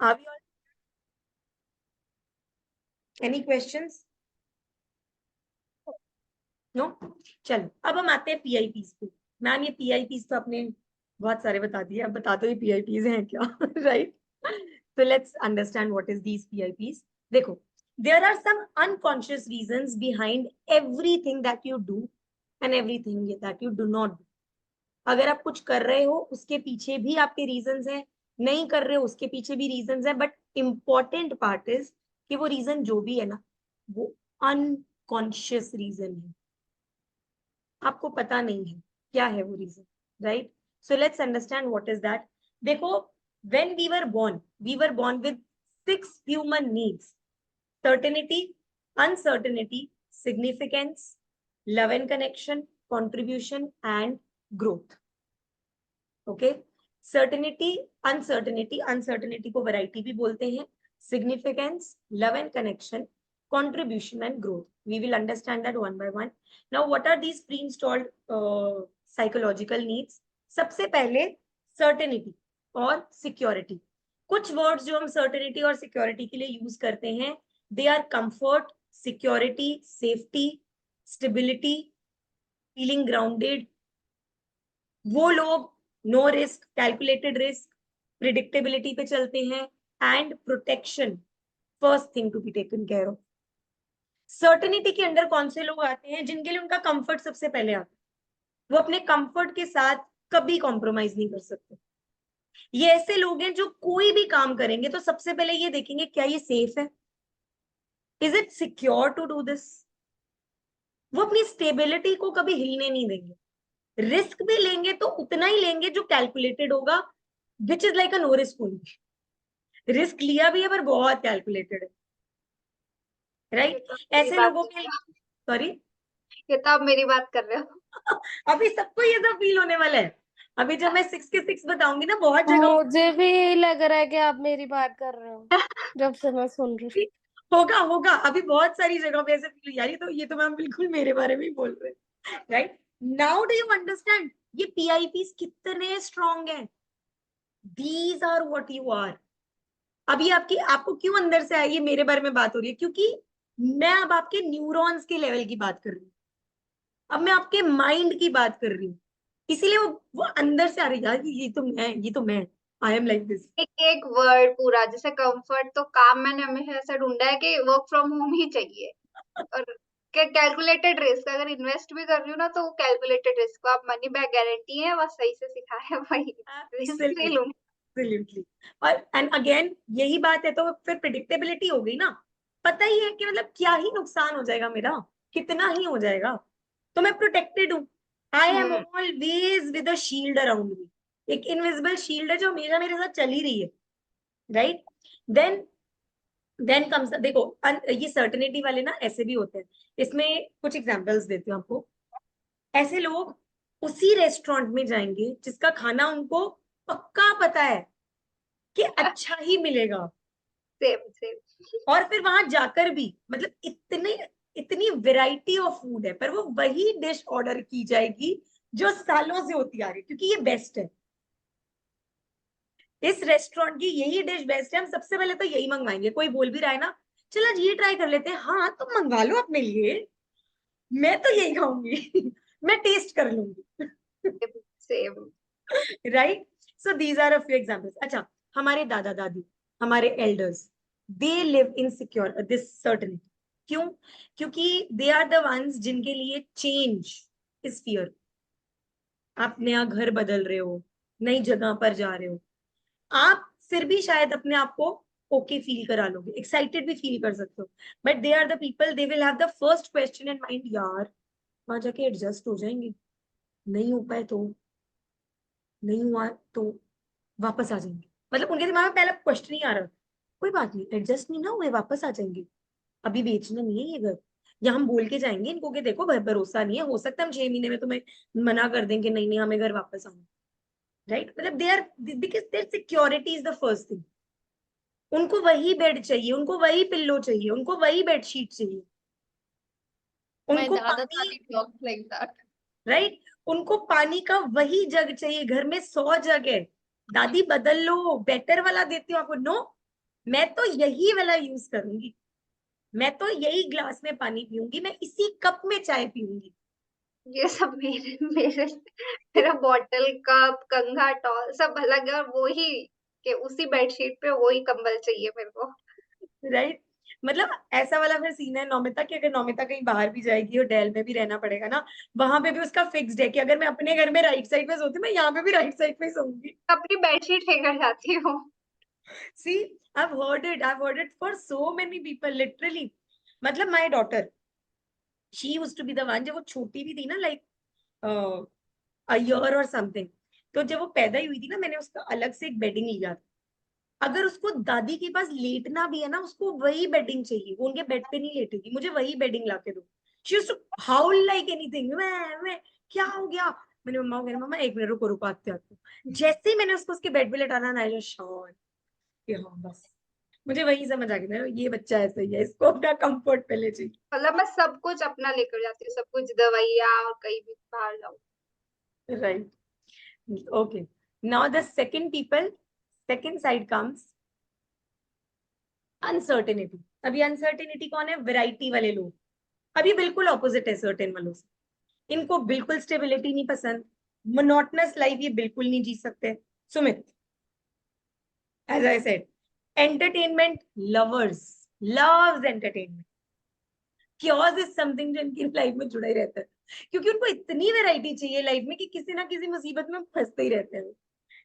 Are we all? Any questions? No? चलो अब हम आते हैं पीआईपीज पे। मैम ये पीआईपीज तो आपने बहुत सारे बता दिए, अब बता दो ये पीआईपीज हैं क्या? Right, so let's understand what is these PIPs. देखो, there are some unconscious reasons behind everything that you do and everything that you do not do. अगर आप कुछ कर रहे हो उसके पीछे भी आपके रीजंस हैं, नहीं कर रहे हो उसके पीछे भी रीजंस हैं, बट इम्पोर्टेंट पार्ट इज कि वो रीजन जो भी है ना, वो अनकॉन्शियस रीजन है, आपको पता नहीं है क्या है वो reason, right? So let's understand what is that. देखो, when we were born with 6 human needs: certainty, uncertainty, significance, love and connection, contribution and growth. Okay, certainty, uncertainty, uncertainty को वैरायटी भी बोलते हैं, significance, love and connection, contribution and growth. We will understand that one by one. Now, what are these pre-installed psychological needs? सबसे पहले certainty और security. कुछ words जो हम certainty और security के लिए यूज करते हैं, they are comfort, security, safety, stability, feeling grounded. वो लोग no risk, calculated risk, predictability पे चलते हैं, and protection first thing to be taken care of. Certainty के अंदर कौन से लोग आते हैं? जिनके लिए उनका कंफर्ट सबसे पहले आता है, वो अपने कंफर्ट के साथ कभी कॉम्प्रोमाइज नहीं कर सकते। ये ऐसे लोग हैं जो कोई भी काम करेंगे तो सबसे पहले ये देखेंगे क्या ये सेफ है, is it secure to do this. वो अपनी स्टेबिलिटी को कभी हिलने नहीं देंगे, रिस्क भी लेंगे तो उतना ही लेंगे जो कैलकुलेटेड होगा, which is like a no risk only. Risk लिया भी है पर बहुत कैलकुलेटेड है, राइट? ऐसे लोगों के, सॉरी, ये तो आप मेरी बात कर रहे हो। अभी सबको ये सब फील होने वाला है। अभी जब मैं 6 के 6 बताऊंगी ना, बहुत जगह मुझे भी यही लग रहा है कि आप मेरी बात कर रहे हो जब से मैं सुन रही हूँ। होगा होगा, अभी बहुत सारी जगह पे ऐसे फील, यार ये तो मैम बिल्कुल मेरे बारे में ही बोल रहे हैं, right? Now do you understand ये पीआईपीस कितने स्ट्रॉन्ग है? These are what you are. अभी आपको क्यों अंदर से आई ये मेरे बारे में बात हो रही है? क्योंकि मैं अब आपके न्यूरॉन्स के लेवल की बात कर रही हूँ, अब मैं आपके माइंड की बात कर रही हूँ, इसीलिए वो अंदर से आ रही है, यार ये तो मैं आई एम लाइक दिस। एक एक वर्ड पूरा, जैसे कंफर्ट, तो काम मैंने हमेशा ऐसा ढूंढा है कि वर्क फ्रॉम होम ही चाहिए। और कैलकुलेटेड रिस्क, अगर इन्वेस्ट भी कर रही हूँ ना तो कैलकुलेटेड रिस्क, आप मनी बैक गारंटी है, बस सही से सिखाया वही रिस्क नहीं लूंगी। एब्सोल्युटली। और एंड अगेन यही बात है, तो फिर प्रिडिक्टेबिलिटी हो गई ना, पता ही है कि मतलब क्या ही नुकसान हो जाएगा मेरा, कितना ही हो जाएगा, तो मैं प्रोटेक्टेड हूँ। I am always with a shield around me, एक इनविजिबल शील्ड है जो हमेशा मेरे साथ चल ही रही है, राइट? देन कम्स, देखो ये सर्टेनिटी वाले ना ऐसे भी होते हैं, इसमें कुछ एग्जांपल्स देती हूँ आपको। ऐसे लोग उसी रेस्टोरेंट में जाएंगे जिसका खाना उनको पक्का पता है कि अच्छा ही मिलेगा, सेम सेम। और फिर वहां जाकर भी मतलब इतनी वैरायटी ऑफ फूड है, पर वो वही डिश ऑर्डर की जाएगी जो सालों से होती आ रही है, क्योंकि ये बेस्ट है, इस रेस्टोरेंट की यही डिश बेस्ट है, हम सबसे पहले तो यही मंगवाएंगे। कोई बोल भी रहा है ना, चलो आज ये ट्राई कर लेते हैं, हाँ तुम मंगवा लो अपने लिए, मैं तो यही खाऊंगी मैं टेस्ट कर लूंगी same. Right? So these are a few examples. अच्छा, हमारे दादा दादी, हमारे elders, they live in secure this certainty. क्यों? क्योंकि दे आर द वंस जिनके लिए चेंज इज फियर। आप नया घर बदल रहे हो, नई जगह पर जा रहे हो, आप फिर भी शायद अपने आप को ओके फील करा लोगे, एक्साइटेड भी फील कर सकते हो, but they are the people, they will have the first question in mind, यार वहां जाके एडजस्ट हो जाएंगे, नहीं हो पाए तो, नहीं हुआ तो वापस आ जाएंगे। मतलब उनके दिमाग में पहला क्वेश्चन ही आ रहा है, कोई बात नहीं, एडजस्ट नहीं ना हुए वापस आ जाएंगे, अभी बेचना नहीं है ये घर, या हम बोल के जाएंगे इनको कि देखो भरोसा नहीं है, हो सकता है हम 6 महीने में तुम्हें मना कर देंगे, नहीं नहीं हमें घर वापस आना, राइट? मतलब they are, because their security is the first thing. उनको वही बेड चाहिए, उनको वही पिल्लो चाहिए, उनको वही बेडशीट चाहिए, My उनको dada पानी, dadi talks like that. Right, उनको पानी का वही जग चाहिए, घर में 100 जग है, दादी बदल लो, बेटर वाला देती हूँ आपको, नो मैं तो यही वाला यूज करूंगी, मैं तो यही ग्लास में पानी पीऊंगी, मैं इसी कप में चाय पीऊंगी। ये सब मेरे मेरे मेरा बॉटल, कप, कंघा, टॉल सब अलग है, और वो ही कि उसी बेडशीट पे वही कंबल चाहिए मेरे को। राइट। मतलब ऐसा वाला फिर सीन है नौमिता की, अगर नौमिता कहीं बाहर भी जाएगी और डेल में भी रहना पड़ेगा ना, वहां पे भी उसका फिक्स्ड है कि अगर मैं अपने घर में राइट साइड पे सोती हूँ, मैं यहाँ पे भी राइट साइड पे सोऊंगी। अपनी बेडशीट लेकर जाती हूँ। See, I've heard it for so many people, literally. मतलब my daughter, she used to be the one, जब वो छोटी भी थी ना, like a year or something, तो जब वो पैदा ही हुई थी ना, मैंने उसका अलग से एक बेडिंग लिया था। अगर उसको दादी के पास लेटना भी है ना, उसको वही बेडिंग चाहिए, वो उनके बेड पे नहीं लेटेगी, मुझे वही बेडिंग ला के दो। She used to howl like anything, मैं क्या हो गया। मैंने मम्मा को कहा, मम्मा एक मिनट रुको रुको, आते आते। जैसे ही मैंने उसको उसके बेड पे लेटाना ना, आई शॉट कि हाँ बस, मुझे वही समझ आ गया, ये बच्चा ऐसा ही है, इसको अपना कंफर्ट पे ले चाहिए। मतलब मैं सब कुछ अपना लेकर जाती हूँ, सब कुछ, दवाइयाँ, और कहीं भी बाहर जाऊँ। Right, okay. Now the second side comes uncertainty. अभी अनसर्टेनिटी कौन है? वैरायटी वाले लोग। अभी बिल्कुल ऑपोजिट है सर्टेन वालों से। इनको बिल्कुल स्टेबिलिटी नहीं पसंद, मोनोटनस लाइफ ये बिल्कुल नहीं जी सकते। Sumit, as I said, entertainment lovers, loves entertainment. Chaos is something जो इनकी लाइफ में जुड़ा ही रहता है, क्योंकि उनको इतनी वैरायटी चाहिए लाइफ में कि किसी ना किसी मुसीबत में फंसते ही रहते हैं।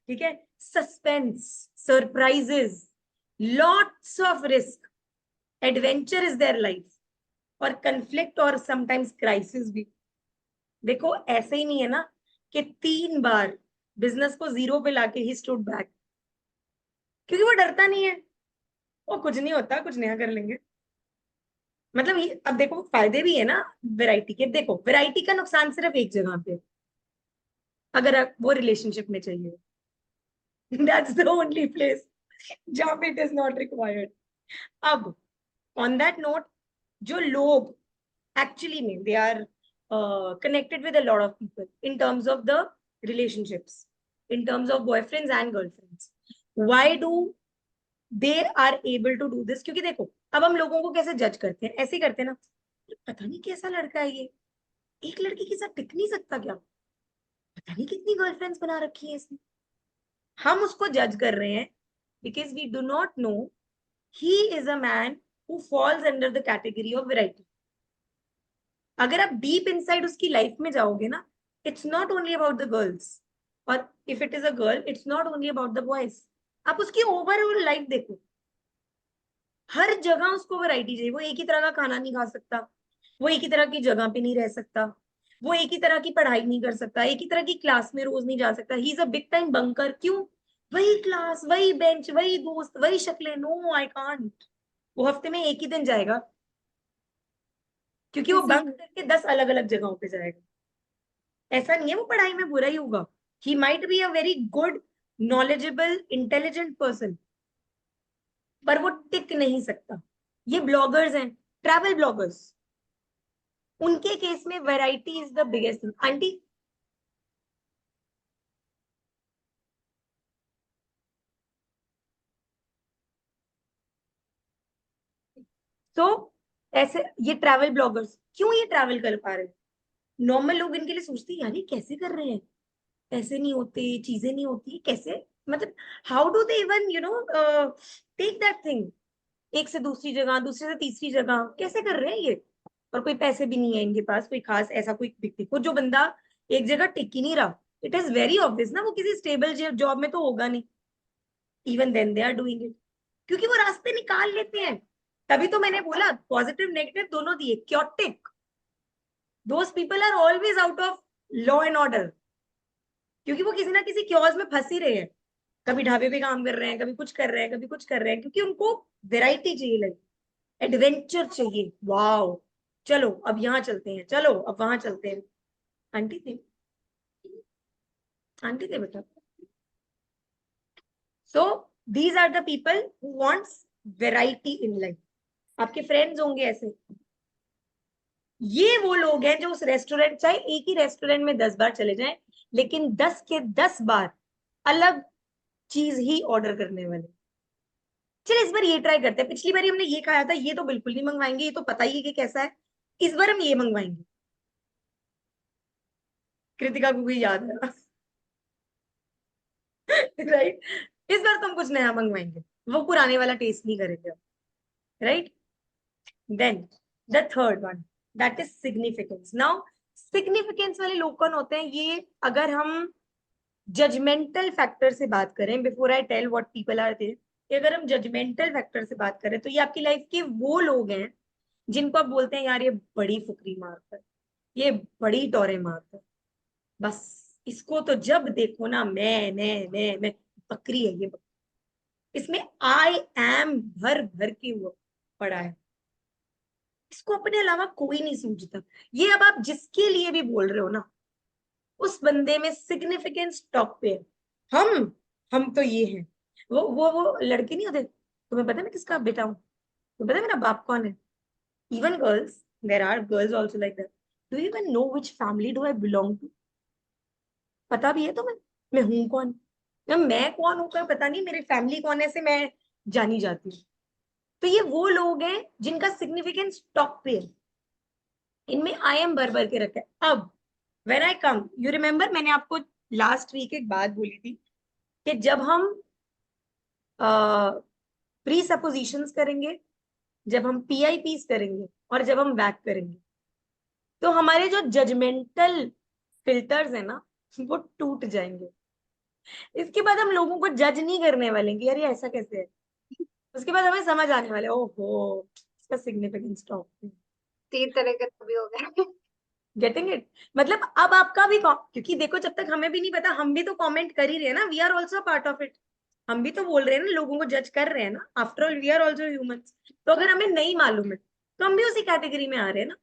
ठीक है, suspense, surprises, lots of risk, adventure is their life, और कंफ्लिक्ट और समटाइम्स क्राइसिस भी। देखो ऐसे ही नहीं है ना कि 3 बार बिजनेस को जीरो पे लाके ही स्टूड बैक, क्योंकि वो डरता नहीं है, वो कुछ नहीं होता, कुछ नया कर लेंगे। मतलब अब देखो फायदे भी है ना वैरायटी के। देखो वैरायटी का नुकसान सिर्फ एक जगह पे, अगर वो रिलेशनशिप में चाहिए, दैट्स द ओनली प्लेस जहां पे इट इज नॉट रिक्वायर्ड। अब ऑन दैट नोट, जो लोग actually mean they are connected with a lot of people in terms of the relationships, in terms of boyfriends and girlfriends. Why do they are able to do this? क्योंकि देखो अब हम लोगों को कैसे जज करते हैं, ऐसे ही करते हैं ना, पता नहीं कैसा लड़का है ये, एक लड़की के साथ टिक नहीं सकता क्या, पता नहीं कितनी गर्लफ्रेंड्स बना रखी है इसने। हम उसको जज कर रहे हैं because we do not know he is a man who falls under the category of variety. अगर आप डीप इनसाइड उसकी लाइफ में जाओगे ना, it's not only about the girls, और if it is a girl it's not only about the boys. आप उसकी overall life देखो, हर जगह उसको वैरायटी चाहिए। वो एक ही तरह का खाना नहीं खा सकता, वो एक ही तरह की जगह पे नहीं रह सकता, वो एक ही तरह की पढ़ाई नहीं कर सकता, एक ही तरह की क्लास में रोज नहीं जा सकता। He is a big time bunker. क्यों? वही क्लास, वही बेंच, वही दोस्त, वही शक्लें। No I can't. वो हफ्ते में एक ही दिन जाएगा, क्योंकि वो बंक करके 10 अलग अलग जगहों पे जाएगा। ऐसा नहीं है वो पढ़ाई में बुरा ही होगा, he might be a very good knowledgeable intelligent person, पर वो टिक नहीं सकता। ये ब्लॉगर्स हैं, ट्रैवल ब्लॉगर्स, उनके केस में variety is the biggest thing. Aunty, तो ऐसे ये ट्रैवल ब्लॉगर्स क्यों ये ट्रैवल कर पा रहे हैं? नॉर्मल लोग इनके लिए सोचते हैं यार ये कैसे कर रहे हैं, पैसे नहीं होते, चीजें नहीं होती, कैसे, मतलब how do they even take that thing, एक से दूसरी जगह, दूसरे से तीसरी जगह, कैसे कर रहे हैं ये? और कोई पैसे भी नहीं है इनके पास, कोई खास ऐसा कोई देखो जो बंदा एक जगह टिक ही नहीं रहा, इट इज वेरी ऑब्वियस ना वो किसी स्टेबल जॉब में तो होगा नहीं। Even then they are doing it, क्योंकि वो रास्ते निकाल लेते हैं। तभी तो मैंने बोला पॉजिटिव नेगेटिव दोनों दिए। Chaotic, those people are always out of law and order, क्योंकि वो किसी ना किसी क्योज में फंस ही रहे हैं। कभी ढाबे पे काम कर रहे हैं, कभी कुछ कर रहे हैं, कभी कुछ कर रहे हैं, क्योंकि उनको वेराइटी चाहिए, लाइक एडवेंचर चाहिए। वाओ, चलो अब यहाँ चलते हैं, चलो अब वहां चलते हैं। आंटी थे, आंटी थे बेटा। So these are the people who wants variety in life. आपके फ्रेंड्स होंगे ऐसे। ये वो लोग हैं जो उस रेस्टोरेंट, चाहे एक ही रेस्टोरेंट में 10 बार चले जाएं, लेकिन 10 के 10 बार अलग चीज ही ऑर्डर करने वाले। चलिए इस बार ये ट्राई करते हैं, पिछली बार हमने ये खाया था, ये तो बिल्कुल नहीं मंगवाएंगे, ये तो पता ही है कि कैसा है, इस बार हम ये मंगवाएंगे। कृतिका को भी याद है राइट, इस बार तो हम कुछ नया मंगवाएंगे, वो पुराने वाला टेस्ट नहीं करेंगे, right. Then the third one, that is significance. Now significance वाले लोग कौन होते हैं? ये अगर हम जजमेंटल फैक्टर से बात करें, before I tell what people are there, अगर हम जजमेंटल फैक्टर से बात करें तो ये आपकी लाइफ के वो लोग हैं जिनको आप बोलते हैं यार ये बड़ी फुकरी मारता है, ये बड़ी टोरे मारता है, बस इसको तो जब देखो ना मैं बकरी है ये बकरी। इसमें आई एम भर भर के वो पड़ा है, इसको अपने अलावा कोई नहीं सूझता। ये अब आप जिसके लिए भी बोल रहे हो ना, उस बंदे में सिग्निफिकेंस टॉप पे है। हम तो ये हैं, वो लड़के नहीं होते, तुम्हें पता है मैं किसका बेटा हूँ, तुम्हें पता है मेरा बाप कौन है? Even girls, there are girls also like that, do you even know which family do I belong to? पता भी है तुम्हें मैं हूं कौन? मैं कौन हूं का पता नहीं, मेरी फैमिली कौन है से मैं जानी जाती हूँ। तो ये वो लोग हैं जिनका सिग्निफिकेंस टॉप पे है, इनमें आई एम भर भर के रखा है। अब when I come, you remember मैंने आपको लास्ट वीक एक बात बोली थी कि जब हम प्री सपोजिशंस करेंगे, जब हम पीआईपीस करेंगे और जब हम बैक करेंगे, तो हमारे जो जजमेंटल फिल्टर्स है ना वो टूट जाएंगे। इसके बाद हम लोगों को जज नहीं करने वाले कि यार ये ऐसा कैसे है, उसके बाद हमें समझ आने वाले ओहो इसका सिग्निफिकेंस टॉप है। 3 तरह के तो भी हो गए। Getting it? मतलब अब आपका भी क्योंकि देखो जब तक हमें भी नहीं पता, हम भी तो कमेंट कर ही रहे हैं ना, we are also part of it. हम भी तो बोल रहे हैं ना, लोगों को जज कर रहे हैं ना, after all we are also humans. तो अगर हमें नहीं मालूम है तो हम भी उसी कैटेगरी में आ रहे हैं ना,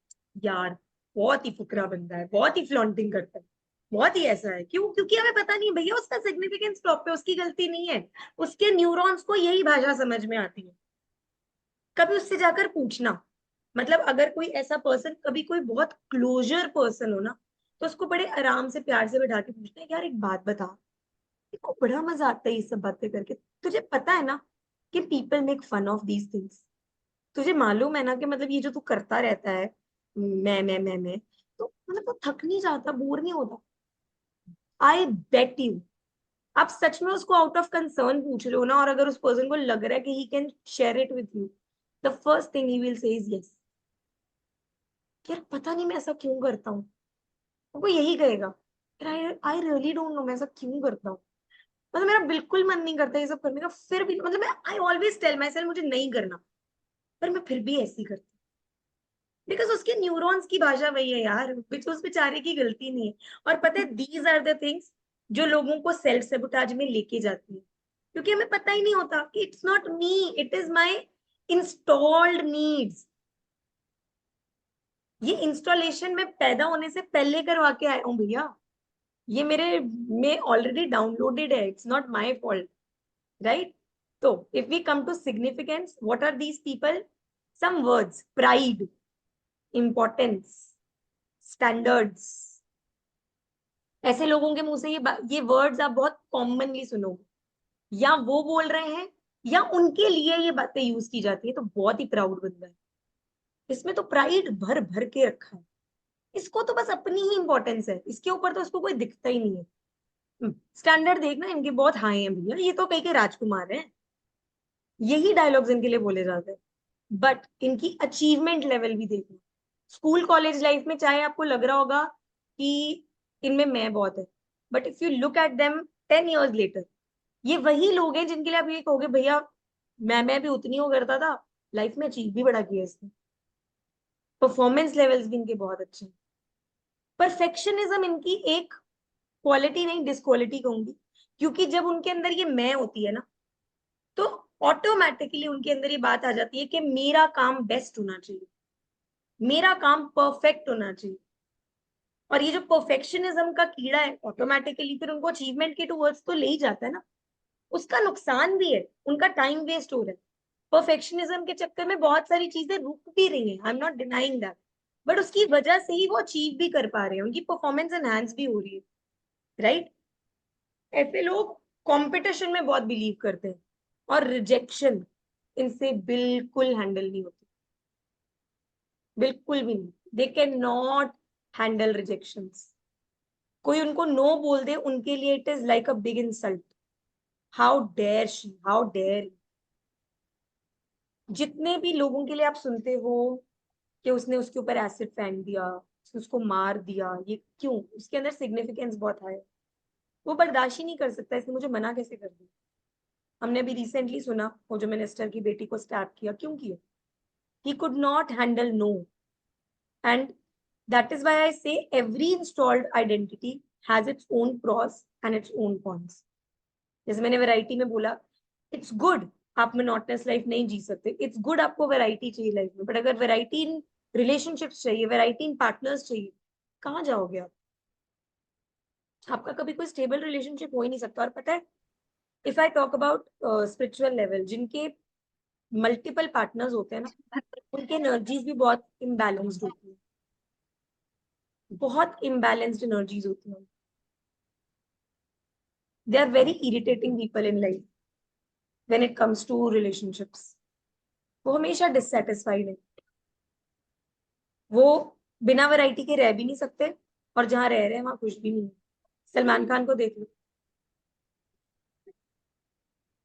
यार बहुत ही फुकरा बंदा है, बहुत ही फ्लॉन्टिंग करता है, बहुत ही ऐसा है। क्यों? क्योंकि हमें पता नहीं भैया उसका सिग्निफिकेंस टॉप पे, उसकी गलती नहीं है, उसके न्यूरॉन्स को यही भाषा समझ में आती है। कभी उससे जाकर पूछना, मतलब अगर कोई ऐसा पर्सन, कभी कोई बहुत क्लोजर पर्सन हो ना, तो उसको बड़े आराम से प्यार से बैठा के पूछना है यार एक बात बता, को बड़ा मजा आता है ये सब बातें करके, तुझे पता है ना कि people make fun of these things, तुझे मालूम है ना कि मतलब ये जो तू करता रहता है मैं, तो मतलब वो थक नहीं जाता, बोर नहीं होता? आई बेट यू आप सच में उसको आउट ऑफ कंसर्न पूछ रहे हो ना, और अगर उस पर्सन को लग रहा है कि he can share it with you, the first thing he will say is yes. यार पता नहीं मैं ऐसा क्यों करता हूँ, वो यही कहेगा आई रियली डोंट नो मैं ऐसा क्यों करता हूँ, मतलब मेरा बिल्कुल मन नहीं करता ये सब करने का, फिर भी मतलब मैं I always tell myself मुझे नहीं करना, पर मैं फिर भी ऐसी करती, बिकॉज उसके न्यूरॉन्स की भाषा वही है यार, उस बेचारे की गलती नहीं है। और पता है दीज आर द थिंग्स जो लोगों को सेल्फ सेबोटाज में लेके जाती है, क्योंकि हमें पता ही नहीं होता कि it's not me, it is my installed needs. ये इंस्टॉलेशन में पैदा होने से पहले करवा के आया हूँ भैया, ये मेरे में ऑलरेडी डाउनलोडेड है, it's not my fault, right? तो if we come to significance, what are these people? Some words: pride, importance, standards। ऐसे लोगों के मुंह से ये वर्ड्स आप बहुत कॉमनली सुनोगे, या वो बोल रहे हैं या उनके लिए ये बातें यूज की जाती है, तो बहुत ही प्राउड बंदा है, इसमें तो प्राइड भर भर के रखा है, इसको तो बस अपनी ही इंपॉर्टेंस है, इसके ऊपर तो उसको कोई दिखता ही नहीं है। स्टैंडर्ड देखना इनके बहुत हाई है भैया, ये तो कई के राजकुमार हैं, यही डायलॉग्स इनके लिए बोले जाते हैं। बट इनकी अचीवमेंट लेवल भी देखो, स्कूल कॉलेज लाइफ में चाहे आपको लग रहा होगा कि इनमें मैं बहुत है, but if you look at them 10 years later, ये वही लोग हैं जिनके लिए आप ये कहोगे भैया मैं भी उतनी हो करता था, लाइफ में अचीव भी बड़ा किया इसने, परफॉर्मेंस लेवल्स भी इनके बहुत अच्छे हैं। परफेक्शनिज्म इनकी एक क्वालिटी नहीं डिसक्वालिटी कहूंगी, क्योंकि जब उनके अंदर ये मैं होती है ना, तो ऑटोमेटिकली उनके अंदर ये बात आ जाती है कि मेरा काम बेस्ट होना चाहिए, मेरा काम परफेक्ट होना चाहिए। और ये जो परफेक्शनिज्म का कीड़ा है ऑटोमेटिकली फिर उनको अचीवमेंट के टूवर्ड्स तो ले ही जाता है ना, उसका नुकसान भी है, उनका टाइम वेस्ट हो रहा है, परफेक्शनिज्म के चक्कर में बहुत सारी चीजें रुक भी रही हैं, I am not denying that, but उसकी वजह से ही वो अचीव भी कर पा रहे हैं, उनकी परफॉर्मेंस एनहांस भी हो रही है, राइट? ऐसे लोग कंपटीशन में बहुत बिलीव करते हैं, और रिजेक्शन, इनसे बिल्कुल हैंडल नहीं होती, बिल्कुल भी नहीं। They can not handle rejections. कोई उनको नो बोल दे, उनके लिए it is like a big insult. How dare she, how dare. जितने भी लोगों के लिए आप सुनते हो कि उसने उसके ऊपर एसिड फेंक दिया, उसने उसको मार दिया, ये क्यों? उसके अंदर सिग्निफिकेंस बहुत है, वो बर्दाश्त ही नहीं कर सकता, इसने मुझे मना कैसे कर दिया। हमने अभी रिसेंटली सुना, वो जो मिनिस्टर की बेटी को स्टैप किया, क्यों किया? He could not handle no. And that is why I say every installed identity has its own pros and its own cons. जैसे मैंने वैरायटी में बोला, इट्स गुड आप मोनोटोनस लाइफ नहीं जी सकते, इट्स गुड आपको वैरायटी चाहिए लाइफ में, बट अगर वैरायटी इन रिलेशनशिप्स चाहिए, वैरायटी इन पार्टनर्स चाहिए, कहाँ जाओगे आप? आपका कभी कोई स्टेबल रिलेशनशिप हो ही नहीं सकता। और पता है, if I talk about spiritual level, जिनके मल्टीपल पार्टनर्स होते हैं ना, उनके एनर्जीज भी बहुत इम्बैलेंस्ड होती है, बहुत इम्बैलेंस्ड एनर्जीज होती हैं। They are very irritating people in life when it comes to relationships. वो हमेशा डिससेटिस्फाइड है, वो बिना वैरायटी के रह भी नहीं सकते, और जहां रह रहे हैं वहां खुश भी नहीं है। सलमान खान को देख लो,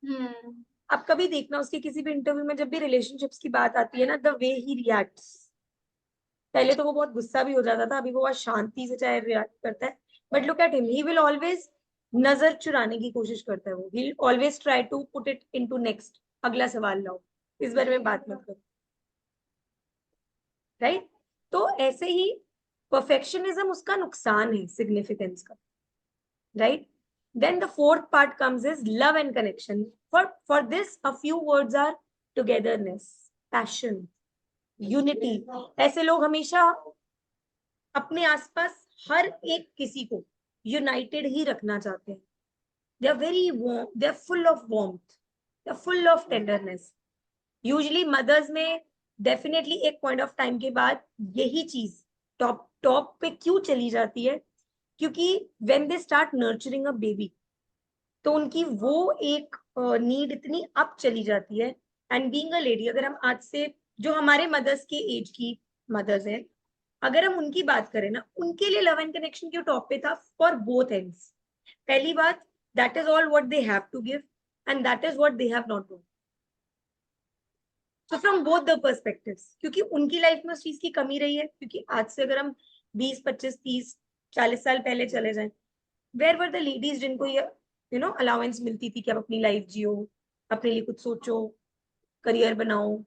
हम्म। आप कभी देखना उसके किसी भी इंटरव्यू में, जब भी रिलेशनशिप्स की बात आती है ना, द वे ही रिएक्ट्स, पहले तो वो बहुत गुस्सा भी हो जाता था, अभी वो बहुत शांति से चाहे रिएक्ट करता है। But look at him, he will always नजर चुराने की कोशिश करता है, वो ही always try to put it into next, अगला सवाल लाओ, इस बारे में बात मत करो, राइट? तो ऐसे ही परफेक्शनिज्म उसका नुकसान है सिग्निफिकेंस का, right? Then the fourth part comes is love and connection. For this, a few words are togetherness, passion, unity. ऐसे लोग हमेशा अपने आसपास हर एक किसी को यूनाइटेड ही रखना चाहते हैं। They are very warm, they are full of warmth, they are full of tenderness. Usually mothers में डेफिनेटली एक पॉइंट ऑफ टाइम के बाद यही चीज टॉप टॉप पे क्यों चली जाती है? क्योंकि when they start nurturing a baby, तो उनकी वो एक नीड इतनी अप चली जाती है। एंड बीइंग अ लेडी, अगर हम आज से जो हमारे मदर्स के एज की मदर्स हैं, अगर हम उनकी बात करें ना, उनके लिए लव एंड कनेक्शन क्यों टॉप पे था? For both ends. पहली बात, that is all what they have to give, and that is what they have not do. So from both the perspectives, क्योंकि उनकी लाइफ में उस चीज की कमी रही है। क्योंकि आज से अगर हम 20, 25, 30, 40 साल पहले चले जाएं, वेयर वर द लेडीज जिनको ये अलाउंस मिलती थी कि आप अपनी लाइफ जियो, अपने लिए कुछ सोचो, करियर बनाओ?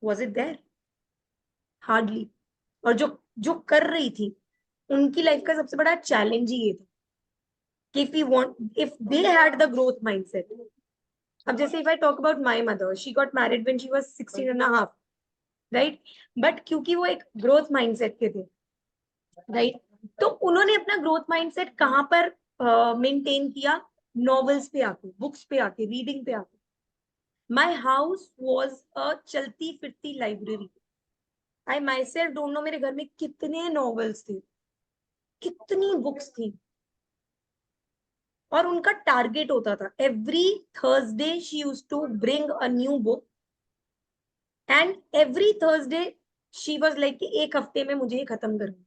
Was it there? हार्डली। और जो जो कर रही थी, उनकी लाइफ का सबसे बड़ा चैलेंज ही ये था कि if they had the growth mindset. अब जैसे if I talk about my mother, she got married when she was 16 and half, right? But क्योंकि वो एक ग्रोथ माइंडसेट के थे, राइट, तो उन्होंने अपना ग्रोथ माइंडसेट कहाँ पर मेंटेन किया? नॉवेल्स पे आके, बुक्स पे आके, रीडिंग पे आके। माई हाउस वॉज अ चलती फिरती library. I my self don't know मेरे घर में कितने नॉवेल्स थे, कितनी बुक्स थी। और उनका टारगेट होता था, every Thursday she use to bring a new book, and every Thursday she was like कि एक हफ्ते में मुझे ये खत्म करना।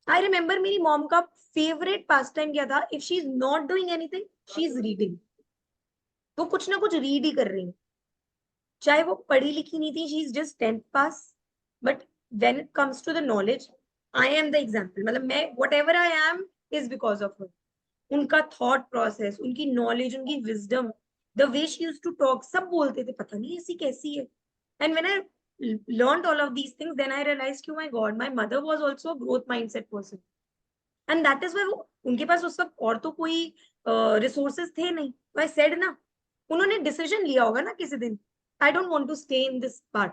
आई रिमेम्बर मेरी मॉम का फेवरेट पास टाइम क्या था? If she is not doing anything, she is reading. वो कुछ ना कुछ रीड ही कर रही है, चाहे वो पढ़ी लिखी नहीं थी, she is just 10th pass, but when it comes to the knowledge, I am the example. मतलब मैं whatever I am is because of her. उनका थॉट प्रोसेस, उनकी नॉलेज, उनकी wisdom, the way she used to talk, सब बोलते थे पता नहीं ऐसी कैसी है। And when I learned all of these things, then I realized कि oh my god, my mother was also a growth mindset person. And that is why वो, उनके पास उस वक्त और तो कोई रिसोर्सेज थे नहीं, तो आई सेड ना, उन्होंने डिसीजन लिया होगा ना किसी दिन, I don't want to stay in this part,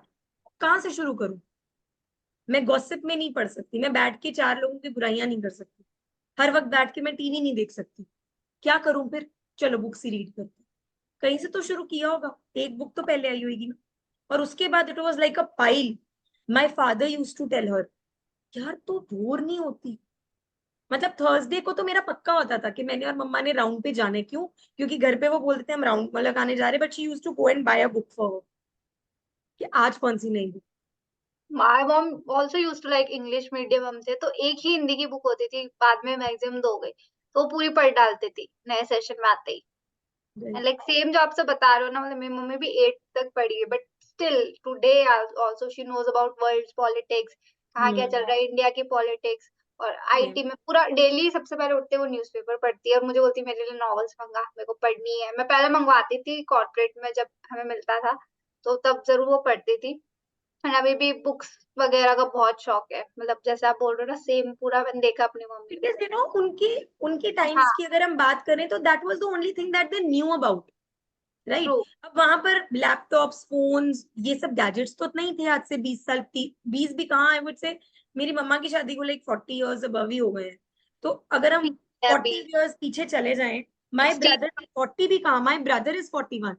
कहाँ से शुरू करूं? मैं गॉसिप में नहीं पढ़ सकती, मैं बैठ के 4 लोगों की बुराइयां नहीं कर सकती, हर वक्त बैठ के मैं टीवी नहीं देख सकती, क्या करूं फिर? चलो बुक्स ही रीड करते। कहीं से तो शुरू किया होगा, एक बुक तो पहले आई होगी ना। और उसके बाद it was like a pile. My father used to tell her, यार तू बोर नहीं होती? मतलब थर्सडे को तो मेरा पक्का होता था कि मैंने और मम्मा ने राउंड पे जाने, क्यों? क्योंकि घर पे वो बोलते थे हम राउंड मतलब आने जा रहे, but she used to go and buy a book for her कि आज कौन सी नई book. My mom also used to like English medium हमसे, तो एक ही हिंदी की बुक होती थी, बाद में मैक्सिमम 2 हो गई, तो वो पूरी पढ़ डालती थी नए सेशन में आते ही। एंड लाइक सेम जो आप सब बता रहे हो ना, मतलब मेरी मम्मी भी 8 तक पढ़ी है, but still today also she knows about world politics, कहाँ क्या चल रहा है, इंडिया की पॉलिटिक्स। और आईटी में पूरा डेली सबसे पहले उठते वो न्यूज़पेपर पढ़ती है, और मुझे बोलती है मेरे लिए नॉवेल्स मंगा, मेरे को पढ़नी है। मैं पहले मंगवाती थी कॉर्पोरेट में जब हमें मिलता था, तो तब जरूर वो पढ़ती थी। और अभी भी बुक्स वगैरह का बहुत शौक है, मतलब जैसे आप बोल रहे हो ना, सेम पूरा मैंने देखा अपनी मम्मी में। बिकॉज यू नो उनके उनके हाँ, टाइम्स की अगर हम बात करें तो that was the only thing that they knew about, right? True. अब वहां पर लैपटॉप्स, फोन्स, ये सब गैजेट्स तो नहीं थे आज से 20 साल, 20 भी कहाँ, आई वुड से मेरी मम्मा की शादी को लाइक 40 इयर्स अबव ही हो गए हैं। तो अगर हम अभी 40 इयर्स पीछे चले जाएं, माय 60। ब्रदर 40 भी कहाँ, माय ब्रदर इज 41,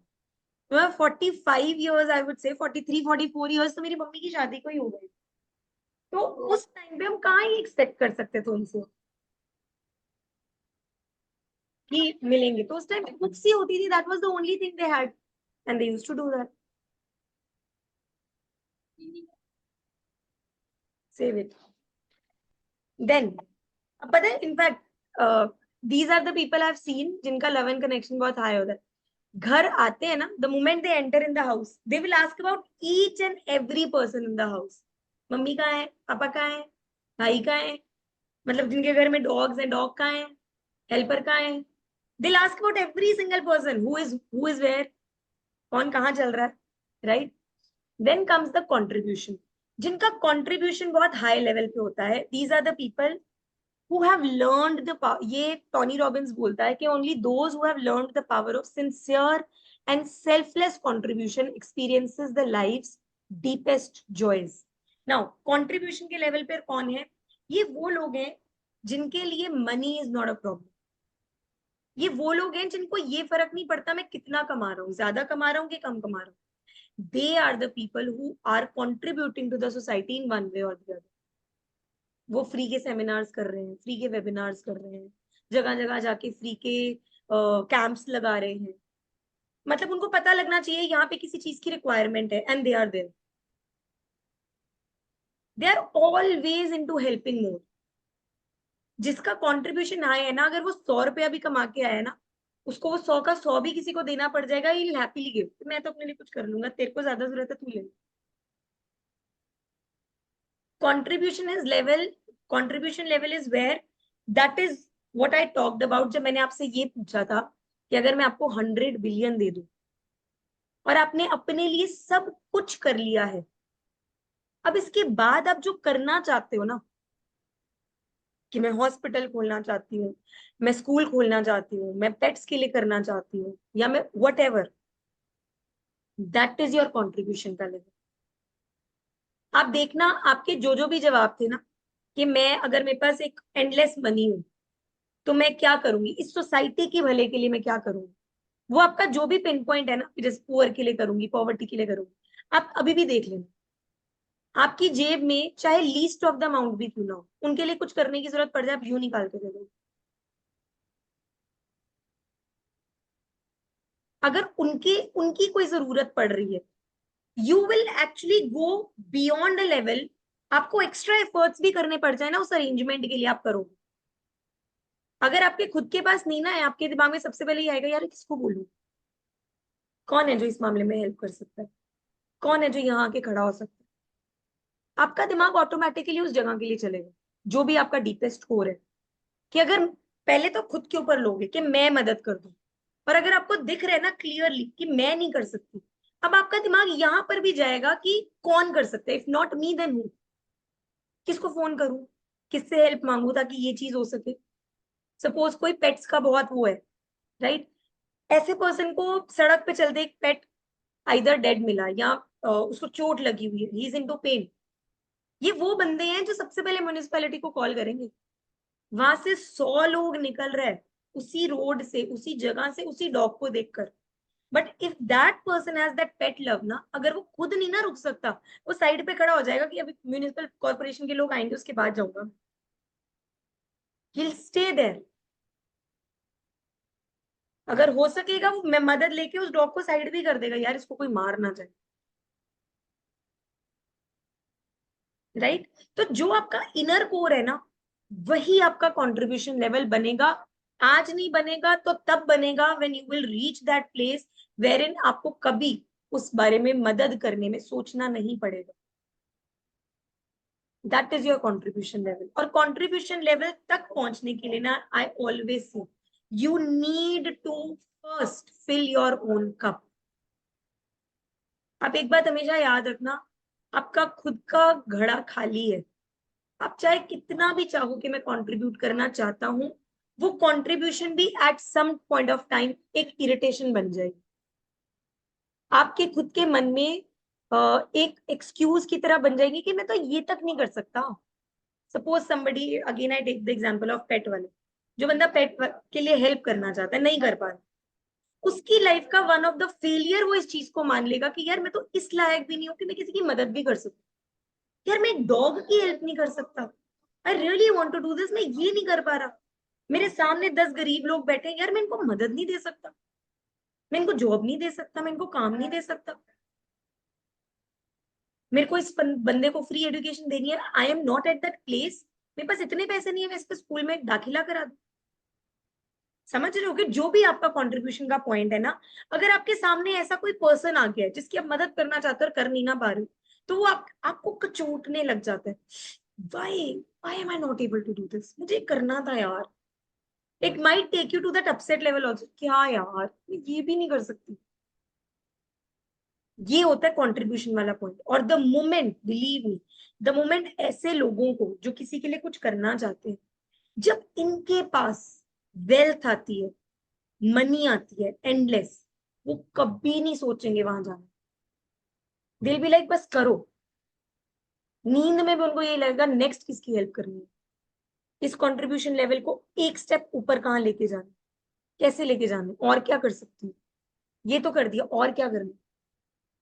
तो 45 इयर्स, आई वुड से 43 44 इयर्स तो मेरी मम्मी की शादी को ही हो गए। तो उस टाइम पे हम कहाँ ही एक्सपेक्ट कर सकते थे उनसे कि मिलेंगे। तो उस टाइम बुक्स ही होती थी, that was the only thing they had and they used to do that, save it. Then अब पता है, in fact these are the people I have seen जिनका लव एंड कनेक्शन बहुत हाई होता है। घर आते हैं ना, the moment they enter in the house they will ask about each and every person in the house. Mummy कहाँ है, पापा कहाँ है, भाई कहाँ है, मतलब जिनके घर में डॉग्स हैं डॉग कहाँ है, हेल्पर कहाँ है, they'll ask about every single person who is where, कौन कहाँ चल रहा है, right? Then comes the contribution, जिनका कंट्रीब्यूशन बहुत हाई लेवल पे होता है, these are the people who have learned the power, ये टोनी रॉबिन्स बोलता है कि only those who have learned the power of sincere and selfless contribution experiences the life's deepest joys. Now contribution के level पर कौन है? ये वो लोग हैं जिनके लिए money is not a problem. ये वो लोग हैं जिनको ये फर्क नहीं पड़ता मैं कितना कमा रहा हूँ, ज्यादा कमा रहा हूँ कि कम कमा रहा हूँ। They are the people who are contributing to the society in one way और द अदर। वो फ्री के सेमिनार्स कर रहे हैं, फ्री के वेबिनार्स कर रहे हैं, जगह जगह जाके फ्री के कैंप्स लगा रहे हैं। मतलब उनको पता लगना चाहिए यहाँ पे किसी चीज की रिक्वायरमेंट है, and they are always into helping mode. जिसका कंट्रीब्यूशन हाई है ना, अगर वो 100 रुपया भी कमा के आया ना, उसको वो 100 का 100 भी किसी को देना पड़ जाएगा, ही हैप्पीली गिव, मैं तो अपने लिए कुछ कर लूंगा, तेरे को ज्यादा जरूरत है तू ले। contribution is level contribution level is where that is what I talked about जब मैंने आपसे ये पूछा था कि अगर मैं आपको 100 बिलियन दे दूं और आपने अपने लिए सब कुछ कर लिया है, अब इसके बाद आप जो करना चाहते हो ना, कि मैं हॉस्पिटल खोलना चाहती हूँ, मैं स्कूल खोलना चाहती हूँ, मैं पेट्स के लिए करना चाहती हूँ, या मैं what ever, that is your contribution का लेवल। आप देखना आपके जो भी जवाब थे ना, कि मैं अगर मेरे पास एक एंडलेस मनी हूं तो मैं क्या करूंगी, इस सोसाइटी के भले के लिए मैं क्या करूंगी, वो आपका जो भी पिन पॉइंट है ना, जैसे पुअर के लिए करूंगी, पॉवर्टी के लिए करूंगी, आप अभी भी देख लेना आपकी जेब में चाहे लीस्ट ऑफ द अमाउंट भी क्यों ना हो, उनके लिए कुछ करने की जरूरत पड़ जाए, आप यूं निकाल के दे दो। अगर उनके उनकी कोई जरूरत पड़ रही है, you will actually go beyond a level, आपको एक्स्ट्रा एफर्ट्स भी करने पड़ जाए ना उस अरेंजमेंट के लिए, आप करोगे। अगर आपके खुद के पास नहीं ना है, आपके दिमाग में सबसे पहले ये आएगा, यार किसको बोलूं, कौन है जो इस मामले में हेल्प कर सकता है, कौन है जो यहाँ आके खड़ा हो सकता है। आपका दिमाग ऑटोमेटिकली उस जगह के लिए चलेगा जो भी आपका डीपेस्ट कोर है, कि अगर पहले तो खुद के ऊपर लोगे कि मैं मदद कर दूं, और अगर आपको दिख रहा है ना क्लियरली कि मैं नहीं कर सकती, अब आपका दिमाग यहाँ पर भी जाएगा कि कौन कर सकता है, if not me then who, किसको फोन करूं, किससे हेल्प मांगू ताकि ये चीज हो सके। सपोज कोई पेट्स का बहुत वो है, राइट? ऐसे पर्सन को सड़क पे चलते एक पेट आइदर डेड मिला या उसको चोट लगी हुई है, ही इज इनटू पेन, ये वो बंदे हैं जो सबसे पहले म्युनिसिपैलिटी को कॉल करेंगे। वहां से 100 लोग निकल रहे हैं उसी रोड से, उसी जगह से, उसी डॉग को देखकर, but if that person has that pet love ना, अगर वो खुद नहीं ना रुक सकता, वो साइड पे खड़ा हो जाएगा कि अभी म्युनिसिपल कॉर्पोरेशन के लोग आएंगे उसके बाद जाऊंगा। he'll stay there. अगर हो सकेगा वो मैं मदद लेके उस डॉग को साइड भी कर देगा, यार इसको कोई मार ना जाए, राइट? तो जो आपका इनर कोर है ना, वही आपका कंट्रीब्यूशन लेवल बनेगा। आज नहीं बनेगा तो तब बनेगा when you will reach that place wherein आपको कभी उस बारे में मदद करने में सोचना नहीं पड़ेगा। That is your contribution level. और कंट्रीब्यूशन लेवल तक पहुंचने के लिए ना, I always say you need to first fill your own cup. आप एक बात हमेशा याद रखना, आपका खुद का घड़ा खाली है। आप चाहे कितना भी चाहो कि मैं कंट्रीब्यूट करना चाहता हूं, वो कंट्रीब्यूशन भी at some point of time एक इरिटेशन बन जाएगी। आपके खुद के मन में एक एक्सक्यूज की तरह बन जाएगी कि मैं तो ये तक नहीं कर सकता। Suppose somebody, again I take the example of पेट वाले, जो बंदा पेट के लिए हेल्प करना चाहता है, नहीं कर पा रहा, उसकी लाइफ का वन ऑफ द फेलियर वो इस चीज को मान लेगा कि यार मैं तो इस लायक भी नहीं हूं कि मैं किसी की मदद भी कर सकूं। यार मैं एक डॉग की हेल्प नहीं कर सकता, I really want to do this, मैं ये नहीं कर पा रहा। मेरे सामने 10 गरीब लोग बैठे हैं, यार मैं इनको मदद नहीं दे सकता, मैं इनको जॉब नहीं दे सकता, मैं इनको काम नहीं दे सकता, मेरे को इस बंदे को फ्री एजुकेशन देनी है, I am not at that place, मेरे पास इतने पैसे नहीं है मैं इसके स्कूल में दाखिला करा दूं। समझ रहे हो कि जो भी आपका कंट्रीब्यूशन का पॉइंट है ना, अगर आपके सामने ऐसा कोई पर्सन आ गया है जिसकी आप मदद करना चाहते हो और कर नहीं ना पा रहे हो, तो वो आपको कचोटने लग जाता है। Why why am I not able to do this, मुझे करना था यार। It might take you to that upset level also, क्या यार मैं ये भी नहीं कर सकती। ये होता है कंट्रीब्यूशन वाला पॉइंट। और the moment, believe me, the moment ऐसे लोगों को जो किसी के लिए कुछ करना चाहते हैं, जब इनके पास वेल्थ आती है, मनी आती है एंडलेस, वो कभी नहीं सोचेंगे वहां जाना। दिल भी लाइक बस करो। नींद में भी उनको यही लगेगा नेक्स्ट किसकी हेल्प करनी है, इस कंट्रीब्यूशन लेवल को एक स्टेप ऊपर कहाँ लेके जाना, कैसे लेके जाना, और क्या कर सकती हूँ, ये तो कर दिया और क्या करना।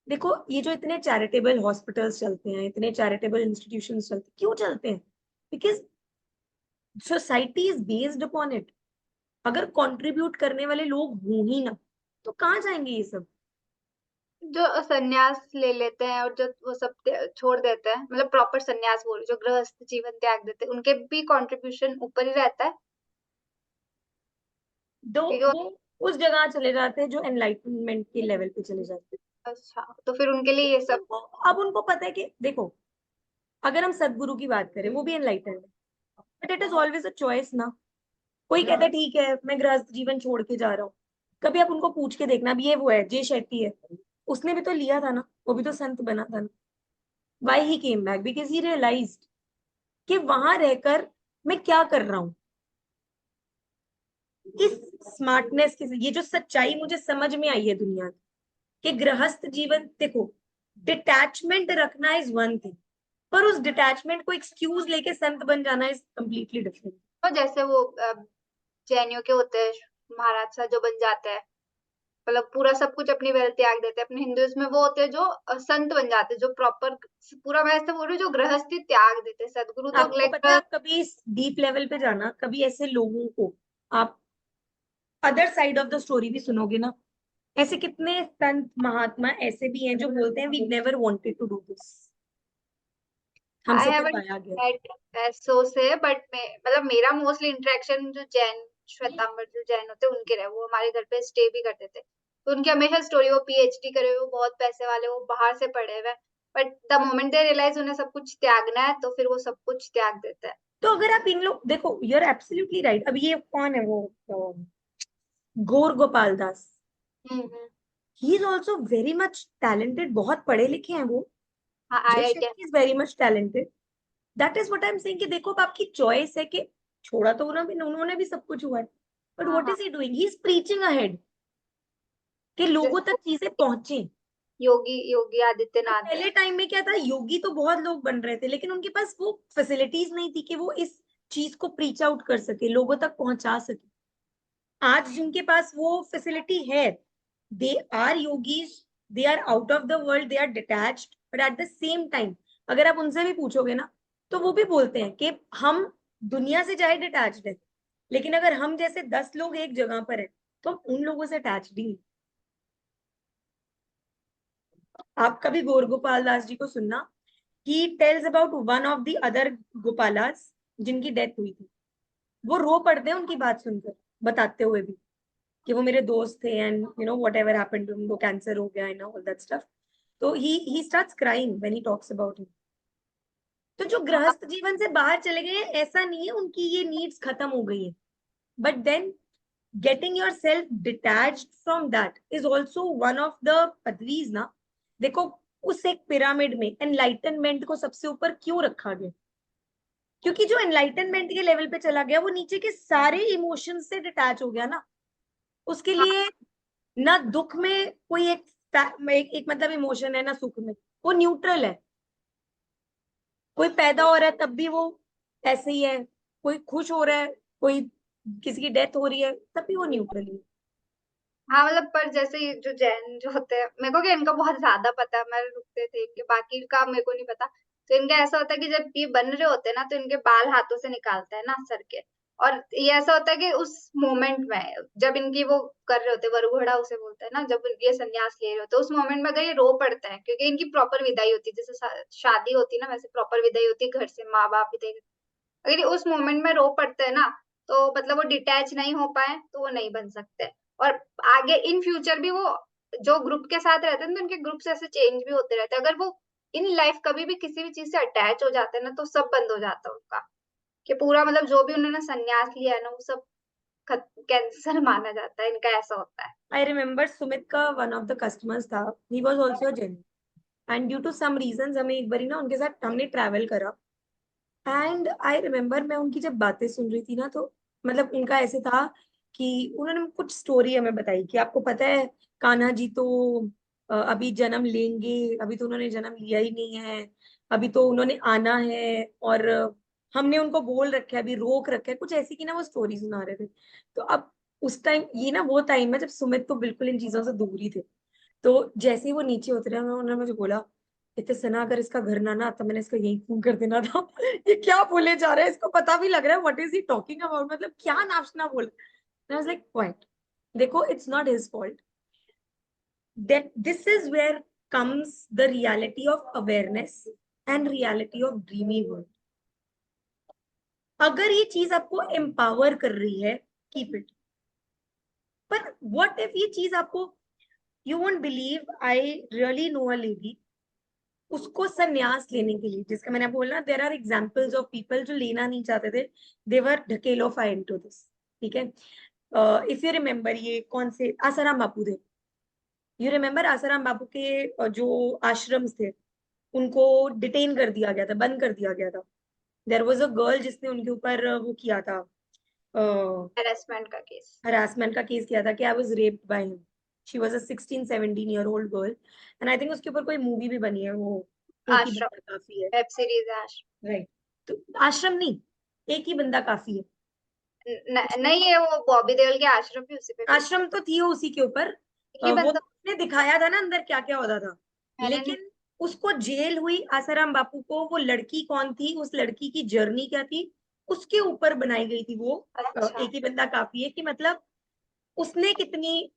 देखो ये जो इतने चैरिटेबल हॉस्पिटल्स चलते हैं, इतने चैरिटेबल इंस्टीट्यूशंस चलते हैं, क्यों चलते हैं? Because society is based upon it. अगर कंट्रीब्यूट करने वाले लोग हों ही ना, तो कहाँ जाएंगे ये सब? जो संन्यास ले लेते हैं और जो वो सब छोड़ देते हैं, मतलब प्रॉपर संन्यास बोल, जो गृहस्थ जीवन त्याग देते हैं, उनके भी कंट्रीब्यूशन ऊपर ही रहता है। क्योंकि वो उस जगह चले जाते हैं जो एनलाइटमेंट के लेवल पे चले जाते हैं। अच्छा, तो फिर उनके लिए ये सब अब उनको पता है कि देखो, अगर हम सदगुरु की बात करें, वो भी एनलाइटेंड है, but it is always a choice ना। कोई कहता है ठीक है मैं गृहस्थ जीवन छोड़ के जा रहा हूँ, कभी आप उनको पूछ के देखना, अब ये वो है जय शेट्टी है, उसने भी तो लिया था ना, वो भी तो संत बना था ना। Why he came back? Because he realized कि वहां रहकर मैं क्या कर रहा हूँ। इस स्मार्टनेस के, ये जो सच्चाई मुझे समझ में आई है दुनिया की, कि गृहस्थ जीवन, देखो डिटैचमेंट रखना इज वन थिंग, पर उस डिटैचमेंट को एक्सक्यूज लेके संत बन जाना इज कंप्लीटली डिफरेंट। तो जैसे वो जैनियों के होते हैं महाराज सा जो बन जाता है, मतलब पूरा सब कुछ अपनी वेल्थ त्याग देते हैं। अपने हिंदुइज्म में वो होते हैं जो संत बन जाते हैं, जो प्रॉपर पूरा, मैं ऐसे बोल रही हूँ, जो गृहस्थी त्याग देते हैं। सदगुरु तो आपको पता है, लाइक आप कभी डीप लेवल पे जाना, कभी ऐसे लोगों को आप other side of the story भी सुनोगे ना, ऐसे कितने संत महात्मा ऐसे भी हैं जो बोलते हैं we never wanted to do this, I हमसे हैवंट करवाया गया। ऐसो से, बट मैं मतलब मेरा मोस्टली इंटरेक्शन जो जैन श्वेतांबर जो जैन होते हैं उनके रहे। वो हमारे घर पे स्टे भी करते थे, तो उनकी हमेशा स्टोरी, वो पीएचडी करे हुए, वो बहुत पैसे वाले, वो बाहर से पढ़े हुए, but the moment they realize उन्हें सब कुछ त्यागना है, तो फिर वो सब कुछ त्याग देते हैं। तो अगर आप इन लोग देखो, यू आर एब्सोल्युटली राइट। अब ये कौन है वो, Gaur Gopal Das, hmm. He is also very much talented, बहुत पढ़े लिखे हैं वो। हाँ, Jay I Shetty is very much talented. That is what I am saying कि देखो अब आपकी चॉइस है कि छोड़ा तो उन्होंने भी सब कुछ हुआ है, बट हाँ व्हाट हाँ, is he doing? He is preaching ahead कि लोगों जैसे तक चीजें पहुंचे। योगी योगी और आदित्यनाथ है। पहले टाइम में क्या था, योगी तो बहुत लोग बन रहे थे, लेकिन उनके पास वो फैसिलिटीज नहीं थी कि वो इस चीज को प्रीच आउट कर सके, लोगों तक पहुंचा सके। आज जिनके पास वो फैसिलिटी है, they are yogis, they are out of the world, they are detached, but at the same time अगर आप उनसे भी पूछोगे ना, तो वो भी बोलते हैं कि हम दुनिया से चाहे डिटैच्ड है, लेकिन अगर हम जैसे 10 लोग एक जगह पर है तो हम उन लोगों से अटैच्ड ही नहीं। आप कभी गौर गोपाल दास जी को सुनना, he tells about one of the other Gopalas जिनकी डेथ हुई थी। वो रो पड़ते हैं उनकी बात सुनकर, बताते हुए भी कि वो मेरे दोस्त थे and you know whatever happened to उनको कैंसर हो गया एंड ऑल दैट स्टफ। तो he starts crying when he talks about him. तो जो हाँ, गृहस्थ जीवन से बाहर चले गए हैं, ऐसा नहीं है उनकी ये नीड्स खत्म हो गई है, but then getting yourself detached from that is also one of the पदवीज ना। देखो, उस एक पिरामिड में एनलाइटनमेंट को सबसे ऊपर क्यों रखा गया? क्योंकि जो एनलाइटनमेंट के लेवल पे चला गया वो नीचे के सारे इमोशंस से डिटैच हो गया ना। उसके हाँ, लिए ना दुख में कोई एक मतलब इमोशन है, ना सुख में। वो न्यूट्रल है। कोई पैदा हो रहा है तब भी वो ऐसे ही है, कोई खुश हो रहा है, कोई किसी की डेथ हो रही है तब भी वो न्यूट्रल ही है। हाँ, मतलब पर जैसे ये जो जैन जो होते हैं, मेरे को क्या इनका बहुत ज्यादा पता है, मैं रुकते थे इनके, बाकी का मेरे को नहीं पता। तो इनका ऐसा होता है कि जब ये बन रहे होते हैं ना, तो इनके बाल हाथों से निकालते हैं ना सर के। और ये ऐसा होता है कि उस मोमेंट में जब इनकी वो कर रहे होते हैं, वरघोड़ा उसे बोलते हैं ना, जब ये संन्यास ले रहे होते हैं, उस मोमेंट में अगर ये रो पड़ते हैं, क्योंकि इनकी प्रॉपर विदाई होती है, जैसे शादी होती है ना, वैसे प्रॉपर विदाई होती है घर से, माँ बाप विदाई। अगर ये उस मोमेंट में रो पड़ते हैं ना, तो मतलब वो डिटैच नहीं हो पाए तो वो नहीं बन सकते। और आगे इन फ्यूचर भी वो जो ग्रुप के साथ रहते हैं तो उनके ग्रुप से ऐसे चेंज भी होते रहते हैं। अगर वो इन लाइफ कभी भी किसी भी चीज से अटैच हो जाते हैं ना, तो सब बंद हो जाता है उनका, कि पूरा मतलब जो भी उन्होंने संन्यास लिया है ना, वो सब कैंसर माना जाता है, इनका ऐसा होता है। I remember सुमित का one of the customers था, he was also a Jain, and due to some reasons हमें एक बारी ना उनके साथ हमने ट्रैवल करा। एंड आई रिमेम्बर मैं उनकी जब बातें सुन रही थी ना, तो मतलब उनका ऐसे था कि उन्होंने कुछ स्टोरी हमें बताई कि आपको पता है कान्हा जी तो अभी जन्म लेंगे, अभी तो उन्होंने जन्म लिया ही नहीं है, अभी तो उन्होंने आना है, और हमने उनको बोल रखा है, अभी रोक रखा है, कुछ ऐसी की ना वो स्टोरी सुना रहे थे। तो अब उस टाइम ये ना वो टाइम है जब सुमित तो बिल्कुल इन चीजों से दूर ही थे। तो जैसे ही वो नीचे उतरे, उन्होंने मुझे बोला, इतने सना अगर इसका घर ना ना आता मैंने इसका यही खून कर देना था। ये क्या बोले जा रहा है, इसको पता भी लग रहा है what is he talking about, मतलब क्या नाचना बोल। आई वाज लाइक क्वाइट, देखो it's not his fault, that this is where comes the reality of awareness and reality of dreamy world. अगर ये चीज आपको एम्पावर कर रही है, कीप इट। पर व्हाट इफ ये चीज आपको, you won't believe, I really know a lady, उसको संन्यास लेने के लिए, जिसका मैंने बोला there are examples of people जो लेना नहीं चाहते थे, दे वर ढकेलोफाइड इनटू दिस। ठीक है, इफ यू रिमेम्बर, ये कौन से आसाराम बापू थे, यू रिमेम्बर आसाराम बापू के जो आश्रम्स थे उनको डिटेन कर दिया गया था, बंद कर दिया गया था। देयर वाज अ गर्ल जिसने उनके ऊपर वो किया था, हेरेसमेंट का केस। हरासमेंट का केस किया था कि I was raped by him. She was a 16-17 year old girl, and I think उसके ऊपर कोई मूवी भी बनी है, वो एक ही आश्रम, बंदा काफी है। वेब सीरीज है आश्रम। राइट, तो आश्रम नहीं, एक ही बंदा काफी है। नहीं है, वो बॉबी देओल के आश्रम भी उसी पे बेस्ड है। आश्रम तो थी वो उसी के ऊपर, एक ही वो बंदा। उसने दिखाया था ना अंदर क्या क्या होता था। मैंने नहीं। लेकिन उसको जेल हुई आसाराम बापू को, वो लड़की कौन थी, उस लड़की की जर्नी क्या थी, उसके ऊपर बनाई गई थी वो। अच्छा। एक ही बंदा काफी है कि मतलब उसने कितनी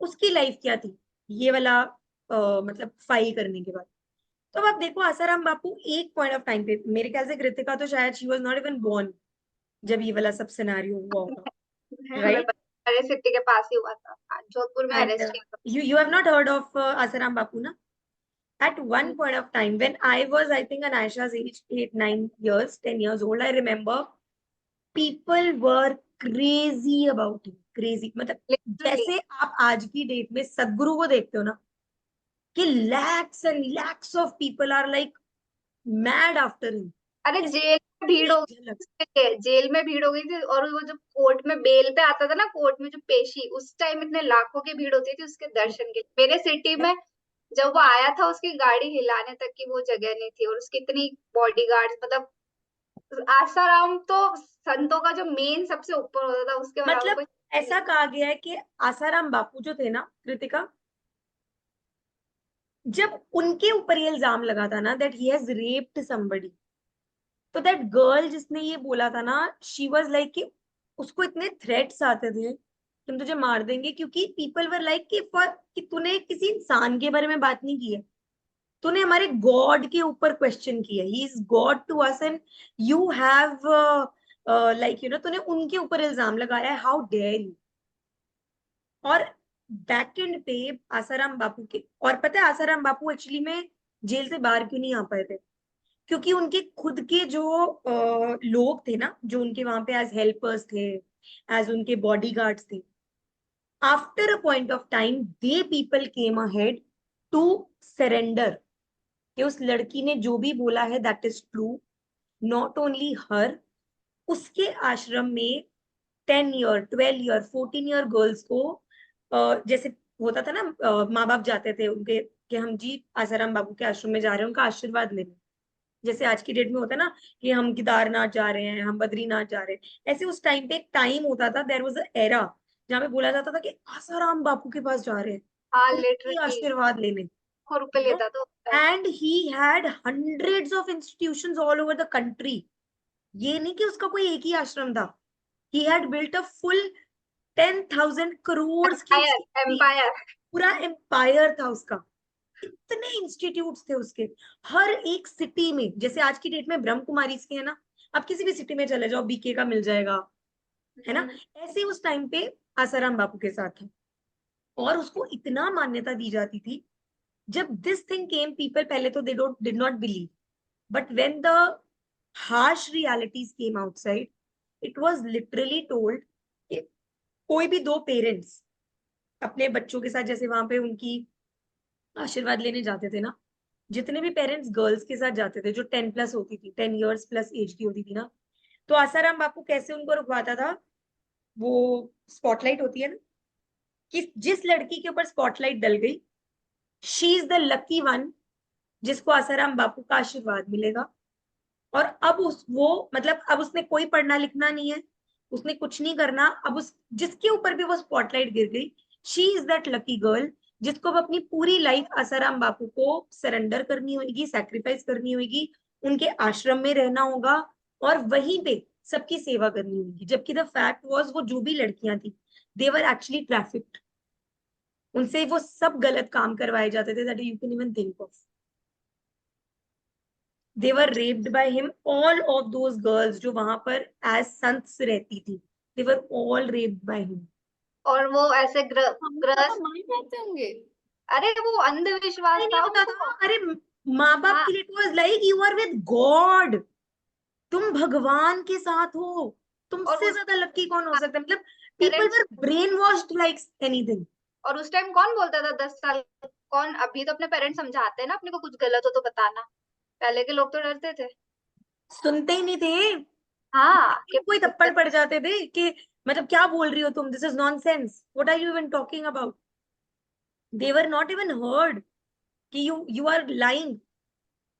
उसकी लाइफ क्या थी, ये वाला मतलब फाइल करने के बाद। तो अब आप देखो आसाराम बापू एक पॉइंट ऑफ टाइम पे, मेरे ख्याल से कृतिका तो शायद she was not even born जब ये वाला सब सिनेरियो हुआ होगा, हमें राइट? पता, अरे सिटी के पास ही हुआ था, जोधपुर में And अरेस्ट किया you have not heard of Asaram Bapu, na? At था। one point of time, when I was, I think, an Aisha's age, 8, 9 years, 10 years old, I remember people were crazy about him. Crazy. मतलब literally. जैसे आप आज की date में सदगुरु को देखते हो ना, कि lakhs and lakhs of people are like mad after him. अरे इसकी जेल में भीड़ हो एक झलक। गई, जेल में भीड़ हो गई थी, और वो जब कोर्ट में बेल पे आता था ना, कोर्ट में जो पेशी, उस टाइम इतने लाखों की भीड़ होती थी उसके दर्शन के लिए। मेरे सिटी में जब वो आया था, उसकी गाड़ी हिलाने तक की वो जगह नहीं थी, और उसकी इतनी बॉडीगार्ड्स, मतलब आसाराम तो संतों का जो मेन सबसे ऊपर होता था, उसके बराबर मतलब कोई नहीं। ऐसा कहा गया है कि आसाराम बापू जो थे ना कृतिका, जब उनके ऊपर ये इल्जाम लगा था ना that he has raped somebody, तो दैट गर्ल जिसने ये बोला था ना, शी वाज लाइक कि उसको इतने थ्रेट्स आते थे कि हम तुझे मार देंगे, क्योंकि पीपल वर लाइक कि तूने किसी इंसान के बारे में बात नहीं की है, तूने हमारे गॉड के ऊपर क्वेश्चन किया, he is God to us and you have like तूने उनके ऊपर इल्जाम लगाया है, हाउ डेयर यू। और बैक एंड पे आसाराम बापू के, और पता है आसाराम बापू एक्चुअली में जेल से बाहर क्यों नहीं आ पाए थे, क्योंकि उनके खुद के जो लोग थे ना, जो उनके वहां पे एज हेल्पर्स थे, एज उनके बॉडीगार्ड्स थे, after a point of time they people came ahead to surrender, कि उस लड़की ने जो भी बोला है that is true, not only her, उसके आश्रम में 10 ईयर 12 ईयर 14 ईयर गर्ल्स को जैसे होता था ना, माँ बाप जाते थे उनके कि हम जी आसाराम बाबू के आश्रम में जा रहे हैं उनका आशीर्वाद लेने, जैसे आज की डेट में होता है ना कि हम केदारनाथ जा रहे हैं, हम बद्रीनाथ जा रहे हैं, ऐसे उस टाइम पे एक टाइम होता था, देयर वाज अ एरा जहाँ पे बोला जाता था कि आसाराम बापू के पास जा रहे हैं हाँ उनके लिटरली आशीर्वाद लेने, ₹100 you know लेता था उस time। and he had hundreds of institutions all over the country। ये नहीं कि उसका कोई एक ही आश्रम था, he had built a full 10,000 crores की एम्पायर city, एम्पायर। पूरा एम्पायर था उसका, इतने इंस्टीट्यूट्स थे उसके हर एक सिटी में, जैसे आज की डेट में ब्रह्म कुमारी के है ना, आप किसी भी सिटी में चले जाओ बीके का मिल जाएगा, है ना, ऐसे उस टाइम पे आसाराम बापू के साथ था। और उसको इतना मान्यता दी जाती थी, जब दिस थिंग केम पीपल पहले तो they don't did not believe, but when the harsh realities came outside, it was literally told कि कोई भी दो पेरेंट्स अपने बच्चों के साथ जैसे वहां पे उनकी आशीर्वाद लेने जाते थे ना, जितने भी पेरेंट्स गर्ल्स के साथ जाते थे जो 10+ होती थी, 10 ईयर्स प्लस एज की होती थी ना, तो आसाराम बापू कैसे उनको रुकवाता था, वो स्पॉटलाइट होती है ना, कि जिस लड़की के ऊपर स्पॉटलाइट डल गई, she is the lucky one जिसको आसाराम बापू का आशीर्वाद मिलेगा। और अब उस वो मतलब अब उसने कोई पढ़ना लिखना नहीं है, उसने कुछ नहीं करना, अब उस जिसके ऊपर भी वो स्पॉटलाइट गिर गई, she is that lucky girl जिसको अब अपनी पूरी लाइफ आसाराम बापू को सरेंडर करनी होगी, सैक्रिफाइस करनी होगी, उनके आश्रम में रहना होगा और वहीं पे सबकी सेवा करनी होगी। जबकि द फैक्ट वाज वो जो भी लड़कियां थी, दे वर एक्चुअली ट्रैफिक्ड, उनसे वो सब गलत काम करवाए जाते थे that you can even think of. they were raped by him, all of those girls जो वहां पर as संत्स रहती थी, they were all raped by him। और वो ऐसे मम्मी पापा ग्रस्त, मान जाते होंगे। अरे वो अंधविश्वास नहीं था होता उनको। था, अरे माँ बाप हाँ के लिए it was like you are with God, तुम भगवान के साथ हो, और तुमसे उस ज्यादा लकी कौन हो सकता है, मतलब पीपल पेरेंट्स, वर ब्रेन वॉश्ड लाइक एनीथिंग। और उस टाइम कौन बोलता था 10 साल, कौन, अभी तो अपने पेरेंट्स समझाते हैं ना अपने को कुछ गलत हो तो बताना, पहले के लोग तो डरते थे। सुनते ही नहीं थे, हाँ कि कोई थप्पड़ पड़ जाते थे कि मतलब क्या बोल रही हो तुम, this is nonsense, what are you even talking about, they were not even heard कि यू आर लाइंग।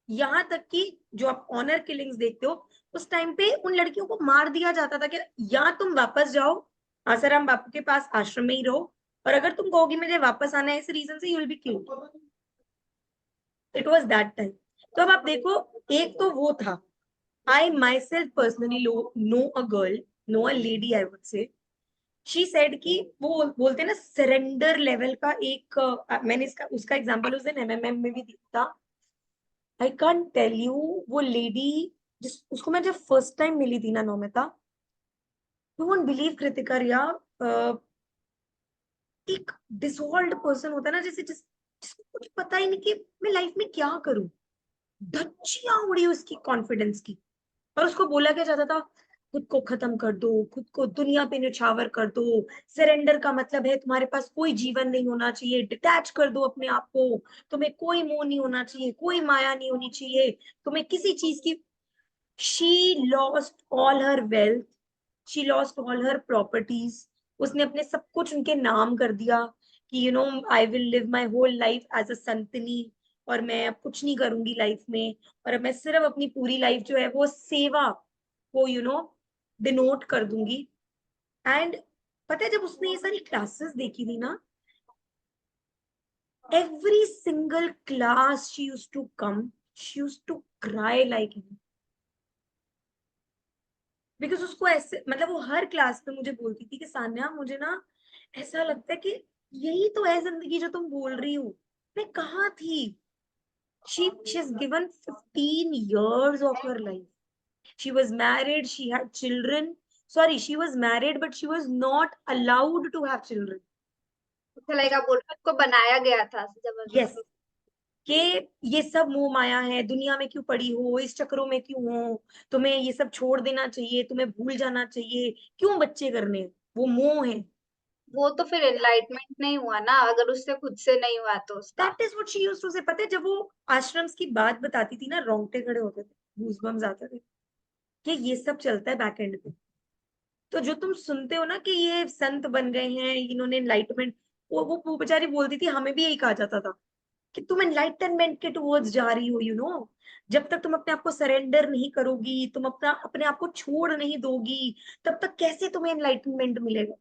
यहाँ तक कि जो आप ऑनर किलिंग्स देखते हो, उस टाइम पे उन लड़कियों को मार दिया जाता था कि या तुम वापस जाओ आसाराम बापू के पास आश्रम में ही रहो, और अगर तुम कहोगी मुझे वापस आना है इस रीजन से, you will be killed. It was that time. तो अब आप देखो, एक तो वो था, I myself personally know a girl, no a lady I would say, she said कि वो बोलते हैं ना सरेंडर लेवल का एक मैंने इसका उसका एग्जांपल उस दिन एमएमएम में भी दिया था। आई कांट टेल यू, वो लेडी जिस उसको मैं जब फर्स्ट टाइम मिली थी ना नौमिता, यू वोंट बिलीव कृतिका रिया, एक डिसऑल्व्ड पर्सन होता है ना, जैसे जिसको कुछ पता ही नहीं कि मैं लाइफ में क्या करूं, धज्जियां उड़ी उसकी कॉन्फिडेंस की। और उसको बोला क्या जाता था, खुद को खत्म कर दो, खुद को दुनिया पे निछावर कर दो, सरेंडर का मतलब है तुम्हारे पास कोई जीवन नहीं होना चाहिए, डिटैच कर दो अपने आप को, तुम्हें कोई मोह नहीं होना चाहिए, कोई माया नहीं होनी चाहिए, तुम्हें किसी चीज की। she lost all her wealth, she lost all her properties, उसने अपने सब कुछ उनके नाम कर दिया कि I will live my whole life as a संतनी, और मैं अब कुछ नहीं करूंगी लाइफ में, और अब मैं सिर्फ अपनी पूरी लाइफ जो है वो सेवा को डिनोट कर दूंगी। एंड पता है जब उसने ये सारी क्लासेस देखी थी ना, every single class she used to come, she used to cry like because उसको ऐसे मतलब वो हर क्लास में मुझे बोलती थी कि सान्या मुझे ना ऐसा लगता है कि यही तो है जिंदगी जो तुम बोल रही हो। मैं कहाँ थी? she's given 15 years of her life. She was married, she had children. Sorry, she was married, but she was not allowed to have children. मुझे लगा बोल रहा उसको बनाया गया था Yes. जबरदस्ती। कि ये सब मोह माया है, दुनिया में क्यों पड़ी हो, इस चक्रों में क्यों हो, तुम्हें ये सब छोड़ देना चाहिए, तुम्हें भूल जाना चाहिए, क्यों बच्चे करने हैं? वो मोह है। वो तो फिर एनलाइटमेंट नहीं हुआ ना, अगर उससे खुद से नहीं हुआ तो उसका। That is what she used to say. पता है जब वो आश्रम्स की बात बताती थी ना, रोंगटे खड़े होते थे, गूज़बम्स आते थे कि ये सब चलता है बैक एंड पे। तो जो तुम सुनते हो ना कि ये संत बन गए हैं, इन्होंने एनलाइटमेंट, वो बेचारी बोलती थी, हमें भी यही कहा जाता था कि तुम एनलाइटनमेंट के टुवर्ड्स जा रही हो, यू नो। जब तक तुम अपने आप को सरेंडर नहीं करोगी, तुम अपने आप को छोड़ नहीं दोगी, तब तक कैसे तुम्हें एनलाइटनमेंट मिलेगा?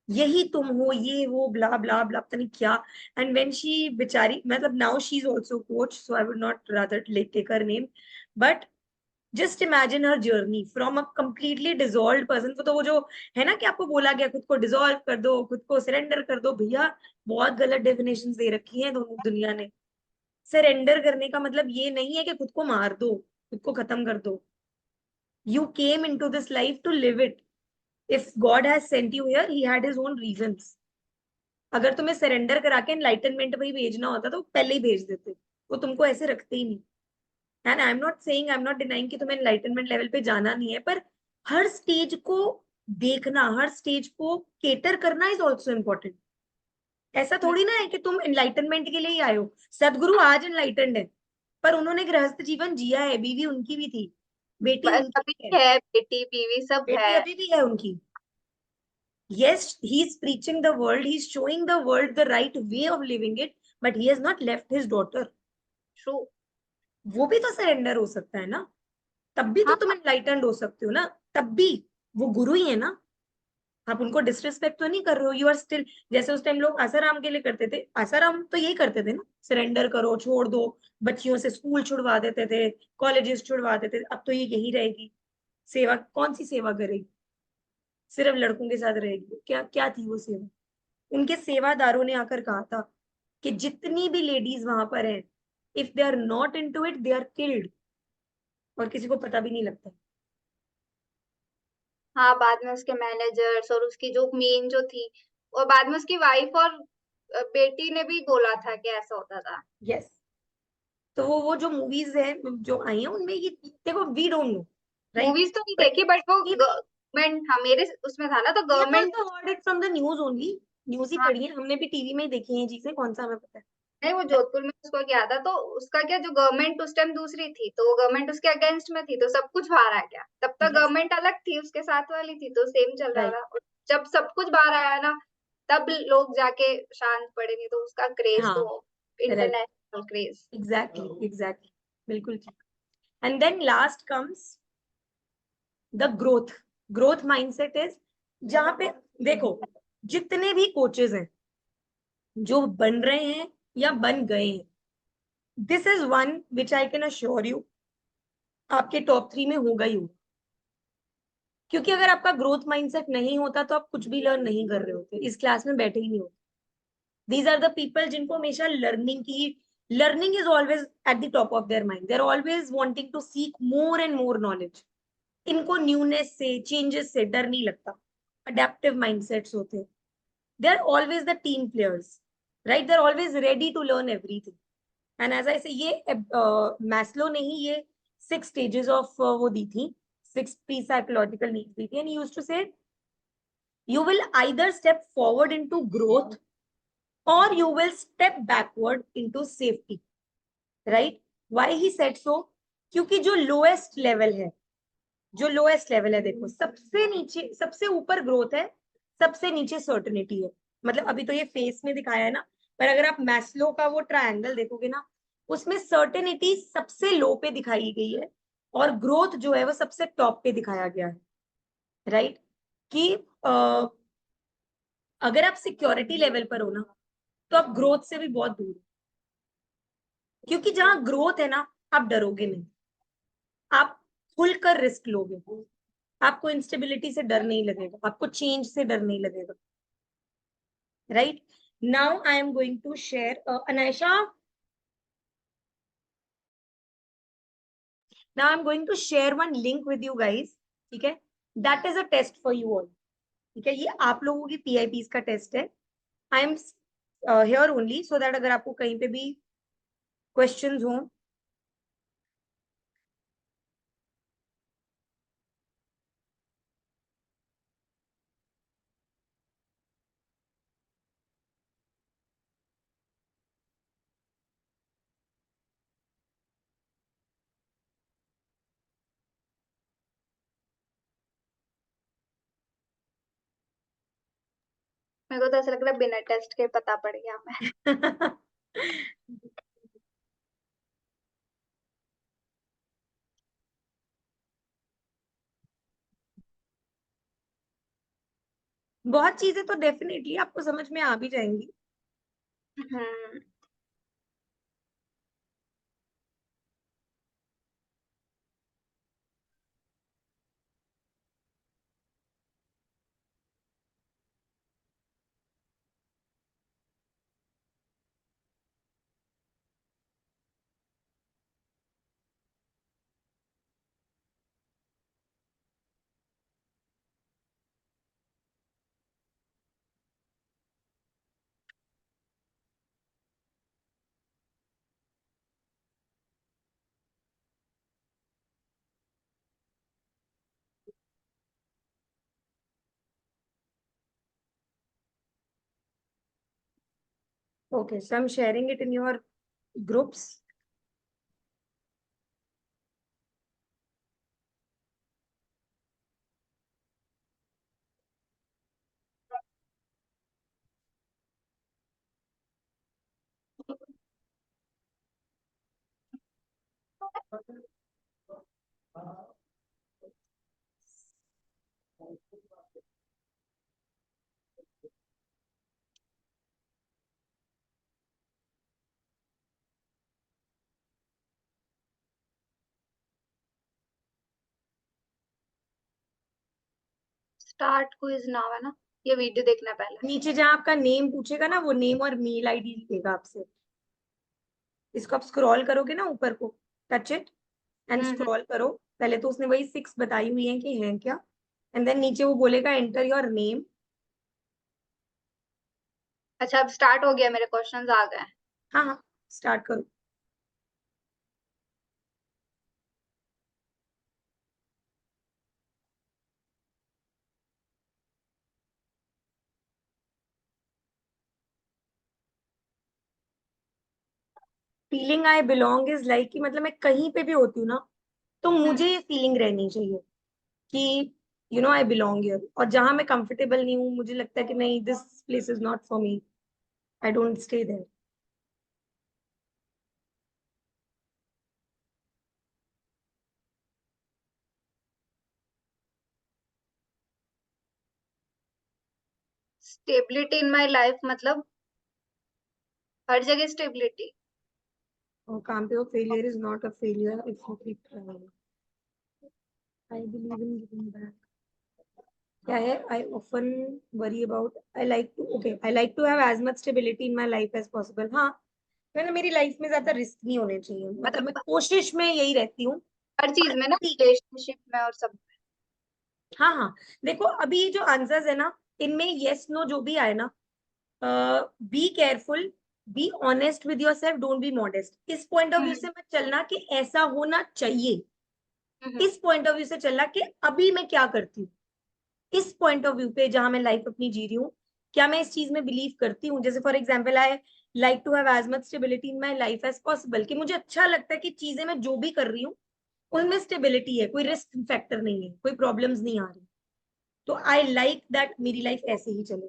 यही तुम हो, ये वो, ब्ला ब्ला ब्ला, पता नहीं क्या। एंड व्हेन शी बेचारी, मतलब now she is also coach, so I would not rather take her name, but just imagine her journey from a completely dissolve person. तो वो जो है ना कि आपको बोला गया खुद को डिजॉल्व कर दो, खुद को सरेंडर कर दो, भैया बहुत गलत डेफिनेशन दे रखी है दोनों दुनिया ने। सरेंडर करने का मतलब ये नहीं है कि खुद को मार दो, खुद को खत्म कर दो। You came in to this life to live it. If God has sent you here, he had his own reasons. अगर तुम्हें सरेंडर करा के एनलाइटनमेंट पे ही भेजना होता तो पहले ही भेज देते, वो तुमको ऐसे रखते ही नहीं। And I am not saying, I am not denying कि तुम्हें एनलाइटनमेंट लेवल पे जाना नहीं है, पर हर स्टेज को देखना, हर स्टेज को केटर करना इज ऑल्सो इम्पोर्टेंट। ऐसा थोड़ी ना है कि तुम एनलाइटनमेंट के लिए ही आए हो। सदगुरु आज एनलाइटनड है, पर उन्होंने गृहस्थ जीवन जिया है, बीवी उनकी भी थी, बेटी उनकी अभी भी है, है बेटी बीवी सब बेटी है। अभी भी है उनकी। Yes, he is preaching the world, he is showing the world the right way of living it, but he has not left his daughter. True. वो भी तो सरेंडर हो सकता है ना, तब भी तो हाँ तुम एनलाइटेंड हो सकते हो ना, तब भी वो गुरु ही है ना। आप उनको डिसरिस्पेक्ट तो नहीं कर रहे हो, यू आर स्टिल। जैसे उस टाइम लोग आसाराम के लिए करते थे, आसाराम तो यही करते थे ना, सरेंडर करो, छोड़ दो, बच्चियों से स्कूल छुड़वा देते थे, कॉलेजेस छुड़वा देते थे। अब तो ये यही रहेगी सेवा। कौन सी सेवा करेगी? सिर्फ लड़कों के साथ रहेगी? क्या क्या थी वो सेवा? उनके सेवादारों ने आकर कहा था कि जितनी भी लेडीज वहां पर हैं, if they are not into it, they are killed. और किसी को पता भी नहीं लगता। हाँ, बाद में उसके मैनेजर्स और उसकी जो मेन जो थी, और बाद में उसकी वाइफ और बेटी ने भी बोला था कि ऐसा होता था। यस। तो वो जो मूवीज है जो आई हैं उनमें ये, देखो we don't know, right, movies तो नहीं बट देखी, बट वो गवर्नमेंट, हाँ मेरे उसमें था ना, तो we have government. Also heard it from the news only. News ही हाँ, पढ़ी है हमने भी, टीवी में ही देखी है चीजें, कौन सा हमें पता है। नहीं वो जोधपुर में उसको गया था, तो उसका क्या, जो गवर्नमेंट उस टाइम दूसरी थी, तो वो गवर्नमेंट उसके अगेंस्ट में थी, तो सब कुछ बाहर आ गया। तब तक यस, गवर्नमेंट अलग थी, उसके साथ वाली थी, तो सेम चल रहा राइट, था। और जब सब कुछ बाहर आया ना, तब लोग जाके शांत पड़े, नहीं तो उसका क्रेज हाँ, तो right, international craze. Exactly exactly, बिल्कुल ठीक। And then last comes the growth. Growth mindset is जहां पे, देखो, जितने भी कोचेस हैं जो बन रहे हैं या बन गए हैं, this is one which I can assure you आपके टॉप 3 में होगा ही होगा। क्योंकि अगर आपका ग्रोथ माइंडसेट नहीं होता तो आप कुछ भी लर्न नहीं कर रहे होते, इस क्लास में बैठे ही नहीं होते। दीज आर द पीपल जिनको हमेशा लर्निंग की, learning is always at the top of their mind, they are always wanting to seek more and more knowledge. इनको न्यूनेस से, चेंजेस से डर नहीं लगता, अडेप्टिव माइंडसेट्स होते हैं। They are always the team players, right, they are always ready to learn everything. And as I say, ये Maslow ने ही ये 6 स्टेजेस ऑफ वो दी थी, 6 प्री साइकोलॉजिकल नीड्स दी थी, एंड ही यूज्ड टू से you will either step forward into growth or you will step backward into safety, right? Why he said so? क्योंकि जो lowest level है, जो लोएस्ट लेवल है, देखो, सबसे नीचे, सबसे ऊपर ग्रोथ है, सबसे नीचे सर्टेनिटी है। मतलब अभी तो ये फेस में दिखाया है ना, पर अगर आप मैस्लो का वो ट्रायंगल देखोगे ना, उसमें सर्टेनिटी सबसे लो पे दिखाई गई है और ग्रोथ जो है वो सबसे टॉप पे दिखाया गया है, राइट? कि अगर आप सिक्योरिटी लेवल पर हो ना, तो आप ग्रोथ से भी बहुत दूर हो। क्योंकि जहां ग्रोथ है ना, आप डरोगे नहीं, आप खुलकर रिस्क लोगे, आपको इंस्टेबिलिटी से डर नहीं लगेगा, आपको चेंज से डर नहीं लगेगा, right? Now I am going to share, Anaisha, now I'm going to share one link with you guys, ठीक है? That is a test for you all, ठीक है? ये आप लोगों की PIPs का टेस्ट है. I am here only so that अगर आपको कहीं पे भी questions हो. मेरे को तो ऐसा लग रहा है बिना टेस्ट के पता पड़ गया हमें। बहुत चीजें तो डेफिनेटली आपको समझ में आ भी जाएंगी. हम्म। Okay, so I'm sharing it in your groups. Start quiz now है ना, ये वीडियो देखना पहले। नीचे जहां आपका नेम पूछेगा ना, वो नेम और मेल आईडी लेगा आपसे. इसको आप स्क्रॉल करोगे ना ऊपर को, touch it and hmm. Scroll करो. पहले तो उसने वही 6 बताई हुई है कि हैं क्या, एंड देन नीचे वो बोलेगा एंटर योर नेम. अच्छा अब स्टार्ट हो गया, मेरे क्वेश्चंस आ गए। हाँ हाँ, स्टार्ट करो. Feeling I belong is like कि मतलब मैं कहीं पे भी होती हूँ ना, तो मुझे ये फीलिंग रहनी चाहिए कि आई बिलोंग हियर. और जहां मैं कंफर्टेबल नहीं हूँ, मुझे लगता है कि नहीं, this place is not for me, I don't stay there. Stability in my life मतलब हर जगह स्टेबिलिटी। और काम पे हो, failure is not a failure if you keep trying. I believe in giving back. क्या है? I often worry about, I like to have as much stability in my life as possible. हाँ, मैंने मेरी life में ज्यादा risk नहीं होने चाहिए, मतलब मैं मतलब कोशिश में यही रहती हूँ. हर चीज में ना, ठीक. रिलेशनशिप में और सब। हाँ हाँ, देखो अभी जो आंसर्स है ना, इनमें यस नो जो भी आए ना, be careful, be honest with your self, don't be modest. इस पॉइंट ऑफ व्यू से मत चलना कि ऐसा होना चाहिए, हम्म। इस पॉइंट ऑफ व्यू से चलना कि अभी मैं क्या करती हूँ. इस पॉइंट ऑफ व्यू पे जहां मैं लाइफ अपनी जी रही हूँ, क्या मैं इस चीज में बिलीव करती हूँ. जैसे for example, I like to have as much stability in my life as possible, कि मुझे अच्छा लगता है कि चीजें मैं जो भी कर रही हूँ उनमें स्टेबिलिटी है, कोई रिस्क फैक्टर नहीं है, कोई प्रॉब्लम्स नहीं आ रही. तो आई लाइक दैट मेरी लाइफ ऐसे ही चले.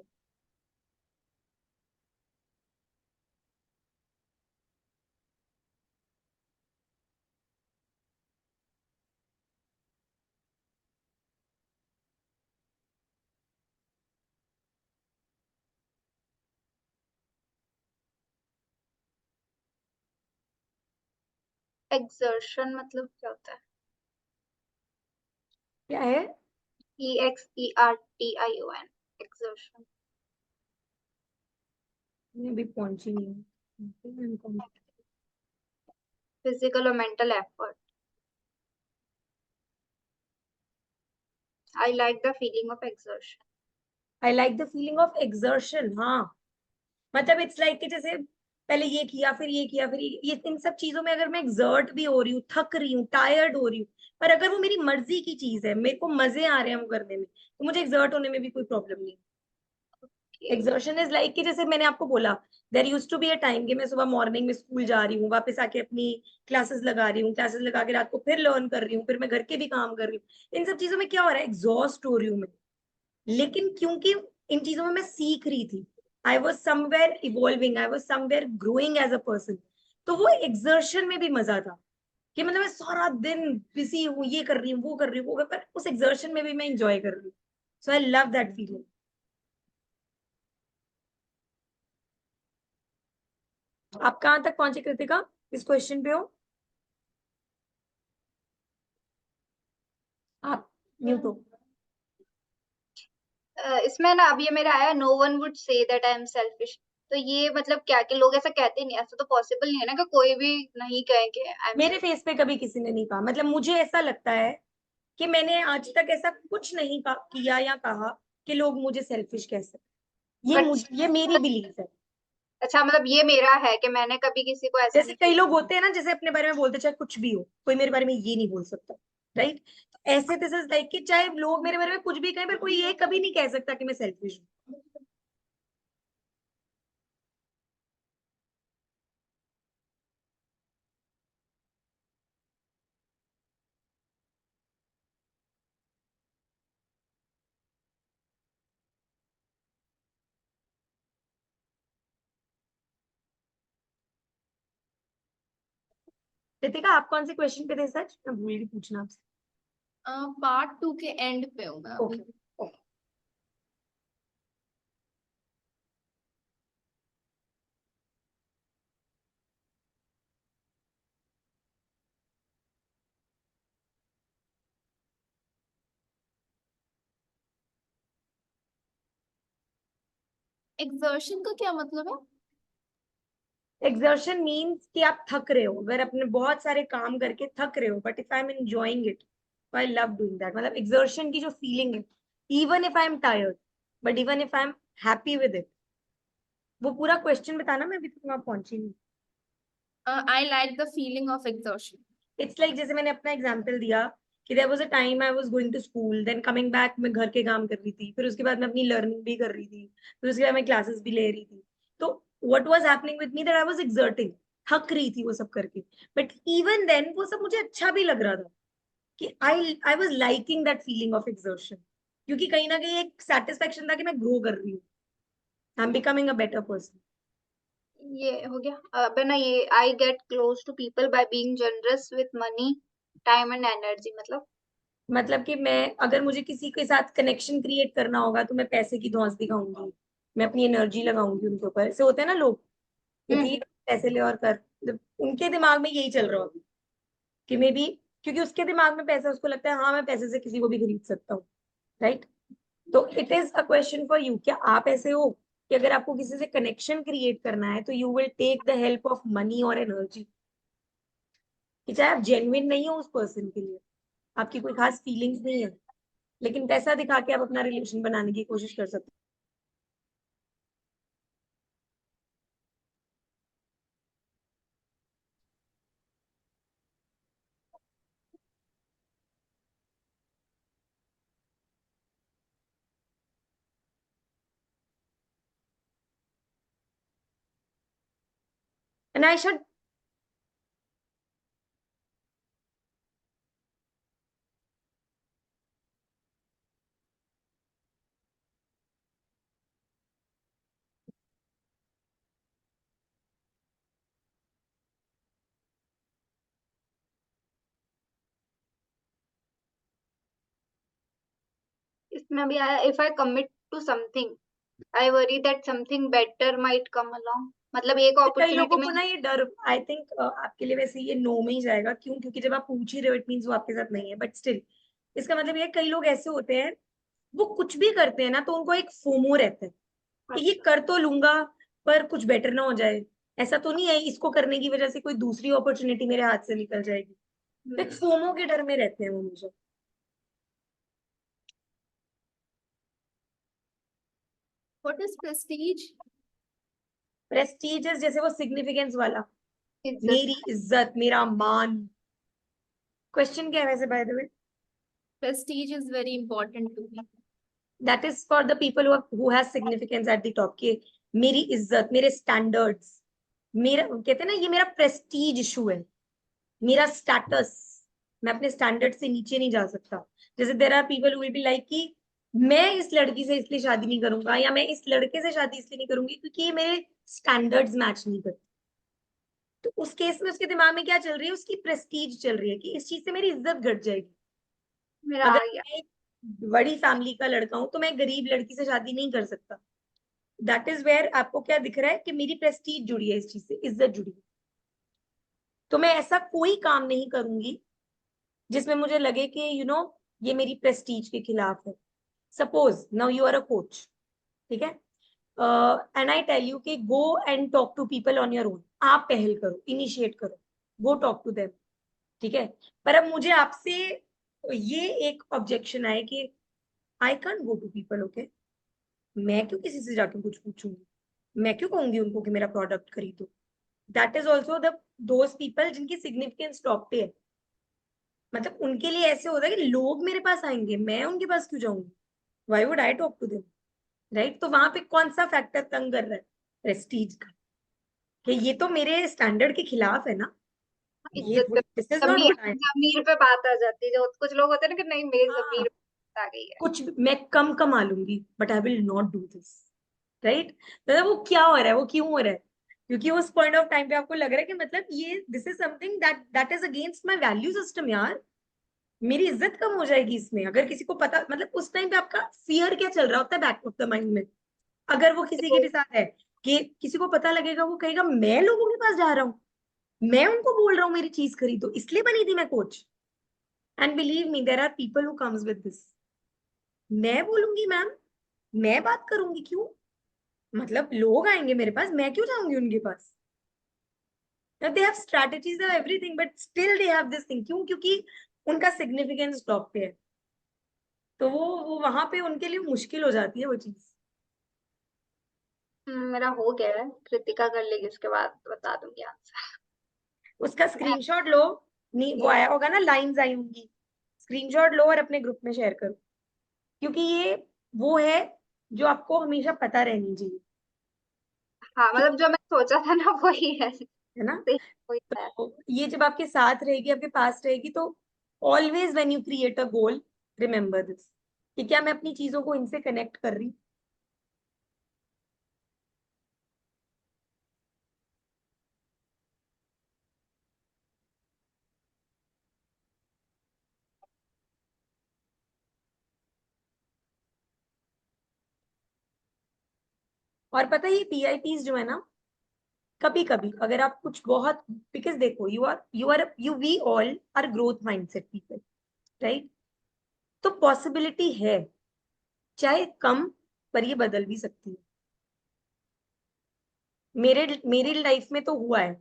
एक्सर्शन मतलब क्या होता है? क्या है? EXERTION, exertion. मैं अभी पहुंची नहीं हूँ। Physical or mental effort. I like the feeling of exertion. I like the feeling of exertion. हाँ, मतलब इट्स लाइक कि जैसे पहले ये किया फिर ये किया फिर ये इन सब चीजों में अगर मैं एक्सर्ट भी हो रही हूँ, थक रही हूँ, टायर्ड हो रही हूँ, पर अगर वो मेरी मर्जी की चीज है, मेरे को मजे आ रहे हैं वो करने में, तो मुझे एक्सर्ट होने में भी कोई प्रॉब्लम नहीं। एक्सर्शन इज लाइक कि जैसे मैंने आपको बोला, there used to be a time कि मैं सुबह मॉर्निंग में स्कूल जा रही हूँ, वापस आके अपनी क्लासेस लगा रही हूँ, क्लासेस लगा के रात को फिर लर्न कर रही हूँ, फिर मैं घर के भी काम कर रही हूँ। इन सब चीजों में क्या हो रहा है, एग्जॉस्ट हो रही हूँ मैं, लेकिन क्योंकि इन चीजों में मैं सीख रही थी, I was somewhere evolving, I was somewhere growing as a person, तो वो एक्सर्शन में भी मजा था कि मतलब मैं सारा दिन बिजी हूँ, ये कर रही हूँ, वो कर रही हूँ, वो पर उस एक्सर्शन में भी मैं इंजॉय कर रही हूँ। सो आई लव दैट फीलिंग। आप कहाँ तक पहुंचे कृतिका इस क्वेश्चन पे हो? आप म्यूट हो। इसमें ना अभी ये मेरा आया, no one would say that I am selfish. तो ये मतलब क्या कि लोग ऐसा कहते नहीं, ऐसा तो पॉसिबल नहीं है ना कि कोई भी नहीं कहेंगे आई एम मेरे सेल्फिश। फेस पे कभी किसी ने नहीं कहा, मतलब मुझे ऐसा लगता है कि मैंने आज तक ऐसा कुछ नहीं किया या कहा कि लोग मुझे सेल्फिश कह सकते, ये मेरी बिलीफ है। अच्छा, मतलब ये मेरा है कि मैंने कभी किसी को ऐसा जैसे नहीं कई किया। लोग होते हैं ना, जैसे अपने बारे में बोलते चाहे कुछ भी हो, कोई मेरे बारे में ये नहीं बोल सकता, राइट? तो ऐसे दिस इज लाइक कि चाहे लोग मेरे बारे में कुछ भी कहें, पर कोई ये कभी नहीं कह सकता कि मैं सेल्फिश हूँ। रितिका, आप कौन से क्वेश्चन पे थे सच? मैं भूल गई पूछना आपसे। पार्ट 2 के एंड पे हूँ मैं अभी। ओके। एक्सर्शन का क्या मतलब है? एक्सर्शन मीन्स कि आप थक रहे हो, अगर अपने बहुत सारे काम करके थक रहे हो, but if I am enjoying it, I love doing that. मतलब एक्सर्शन की जो फीलिंग है, even if I am tired, but even if I am happy with it, वो पूरा क्वेश्चन बताना, मैं अभी तक वहां पहुंची नहीं। I like the feeling of exertion. It's like जैसे मैंने अपना एग्जांपल दिया कि there was a time I was going to school, then coming back मैं घर के काम कर रही थी, फिर उसके बाद मैं अपनी लर्निंग भी कर रही थी, फिर उसके बाद मैं क्लासेस भी ले रही थी। तो what was happening with me that I was exerting, थक रही थी वो सब करके, बट इवन देन वो सब मुझे अच्छा भी लग रहा था कि I was liking that feeling of exertion, क्योंकि कहीं ना कहीं एक सेटिस्फेक्शन था कि मैं ग्रो कर रही हूँ, I am becoming a better person. ये हो गया। अब है ना, ये I get close to people by being generous with money, time and energy. मतलब कि मैं अगर मुझे किसी के साथ कनेक्शन क्रिएट करना होगा तो मैं पैसे की धौंस दिखाऊंगी, मैं अपनी एनर्जी लगाऊंगी उनके ऊपर। ऐसे होते हैं ना लोग कि ठीक है, पैसे ले और कर, मतलब उनके दिमाग में यही चल रहा होगा कि मे बी, क्योंकि उसके दिमाग में पैसा, उसको लगता है हाँ मैं पैसे से किसी को भी खरीद सकता हूँ, राइट? तो it is a question for you, क्या आप ऐसे हो कि अगर आपको किसी से कनेक्शन क्रिएट करना है तो you will take the help of money और एनर्जी, कि चाहे आप जेन्युइन नहीं हो उस पर्सन के लिए, आपकी कोई खास फीलिंग्स नहीं है, लेकिन पैसा दिखा के आप अपना रिलेशन बनाने की कोशिश कर सकते हैं। एंड आई शुड, इसमें भी आया, if I commit to something I worry that something better might come along. मतलब एक कई अपॉर्चुनिटी लोगों में। को ना ये डर, आई थिंक आपके लिए वैसे ये नो में ही जाएगा, क्यों? क्योंकि जब आप पूछ ही रहे हो इट मीन्स वो आपके साथ नहीं है, बट स्टिल इसका मतलब ये है, कई लोग ऐसे होते हैं वो कुछ भी करते हैं ना तो उनको एक फोमो रहता है कि ये कर तो लूंगा पर कुछ बेटर ना हो जाए, ऐसा तो नहीं है इसको करने की वजह से कोई दूसरी अपॉर्चुनिटी मेरे हाथ से निकल जाएगी। तो एक फोमो के डर में रहते हैं वो मुझे। What is prestige? प्रेस्टीजियस जैसे वो सिग्निफिकेंस वाला, इज्जत। मेरी इज्जत, मेरा मान। क्वेश्चन क्या है वैसे by the way? Prestige is very important to me. That is for the people who has significance eight the top, के मेरी इज्जत, मेरे स्टैंडर्ड्स, मेरा कहते हैं ना ये मेरा प्रेस्टीज इशू है, मेरा स्टेटस, मैं अपने स्टैंडर्ड से नीचे नहीं जा सकता। जैसे there are people will be like कि मैं इस लड़की से इसलिए शादी नहीं करूंगा या मैं इस लड़के से शादी इसलिए नहीं करूंगी क्योंकि ये मेरे स्टैंडर्ड्स मैच नहीं करते। तो उस केस में उसके दिमाग में क्या चल रही है, उसकी प्रेस्टीज चल रही है कि इस चीज से मेरी इज्जत घट जाएगी। मेरा अगर आ गया। मैं एक बड़ी फैमिली का लड़का हूं तो मैं गरीब लड़की से शादी नहीं कर सकता। दैट इज वेयर आपको क्या दिख रहा है कि मेरी प्रेस्टीज जुड़ी है, इस चीज से इज्जत जुड़ी है। तो मैं ऐसा कोई काम नहीं करूंगी जिसमें मुझे लगे कि ये मेरी प्रेस्टीज के खिलाफ है। Suppose now you are a coach, ठीक है, एंड आई टेल यू कि go and talk to people on your own, आप पहल करो, इनिशिएट करो, गो टॉक टू देम, ठीक है। पर अब मुझे आपसे ये एक ऑब्जेक्शन आए कि I can't go to people, okay, मैं क्यों किसी से जाके कुछ पूछूंगी, मैं क्यों कहूंगी उनको कि मेरा प्रोडक्ट खरीदो। That is also the those people जिनकी सिग्निफिकेंस टॉप पे है। मतलब उनके लिए ऐसे होता है कि लोग मेरे पास आएंगे, मैं उनके पास क्यों जाऊंगी, why would I talk to them, right. तो वहां पे कौन सा फैक्टर तंग कर रहा है, प्रेस्टीज का, कि ये तो मेरे स्टैंडर्ड के खिलाफ है ना, ये इज्जत कर। दिस इज नॉट जमीर व्हाट आई। जमीर पे बात आ जाती है, जो कुछ लोग होते हैं ना कि नहीं मेरी हाँ, जमीर पे बात आ गई है। कुछ मैं कम कमा लूंगी but I will not do this, right. मतलब वो क्या हो रहा है, वो क्यों हो रहा है, क्योंकि उस पॉइंट ऑफ टाइम पे आपको लग रहा है कि मतलब ये this is something that that is against my value system यार, मेरी इज्जत कम हो जाएगी इसमें अगर किसी को पता। मतलब उस टाइम पे आपका फियर क्या चल रहा होता है बैक ऑफ द माइंड में, अगर वो किसी के तो भी साथ है कि किसी को पता लगेगा, वो कहेगा मैं लोगों के पास जा रहा हूँ, मैं उनको बोल रहा हूँ मेरी चीज खरीदो, इसलिए बनी थी मैं coach. And believe me there are people who comes with this, मैं बोलूंगी मैम, मैं बात करूंगी क्यों, मतलब लोग आएंगे मेरे पास, मैं क्यों जाऊंगी उनके पास। They have strategies of everything but still they have this thing, क्यों, क्योंकि उनका सिग्निफिकेंस टॉप पे है। तो वो वहां पे उनके लिए मुश्किल हो जाती है वो चीज। मेरा हो गया है, कृतिका कर लेगी उसके बाद बता दूंगी आंसर। उसका स्क्रीनशॉट लो, नहीं वो आया होगा ना, लाइंस आई होंगी, स्क्रीनशॉट लो और अपने ग्रुप में शेयर करो, क्योंकि ये वो है जो आपको हमेशा पता रहनी चाहिए, हाँ मतलब जो मैं सोचा था ना वही है। है ना। सही, वही है। तो ये जब आपके साथ रहेगी, आपके पास रहेगी, तो always when you create a goal, remember this, कि क्या मैं अपनी चीजों को इनसे कनेक्ट कर रही हूँ। और पता है ये पीआईपीज जो है ना, कभी कभी अगर आप कुछ बहुत, बिकॉज देखो you we all are growth mindset people, right. तो पॉसिबिलिटी है, चाहे कम, पर ये बदल भी सकती है। मेरी लाइफ में तो हुआ है,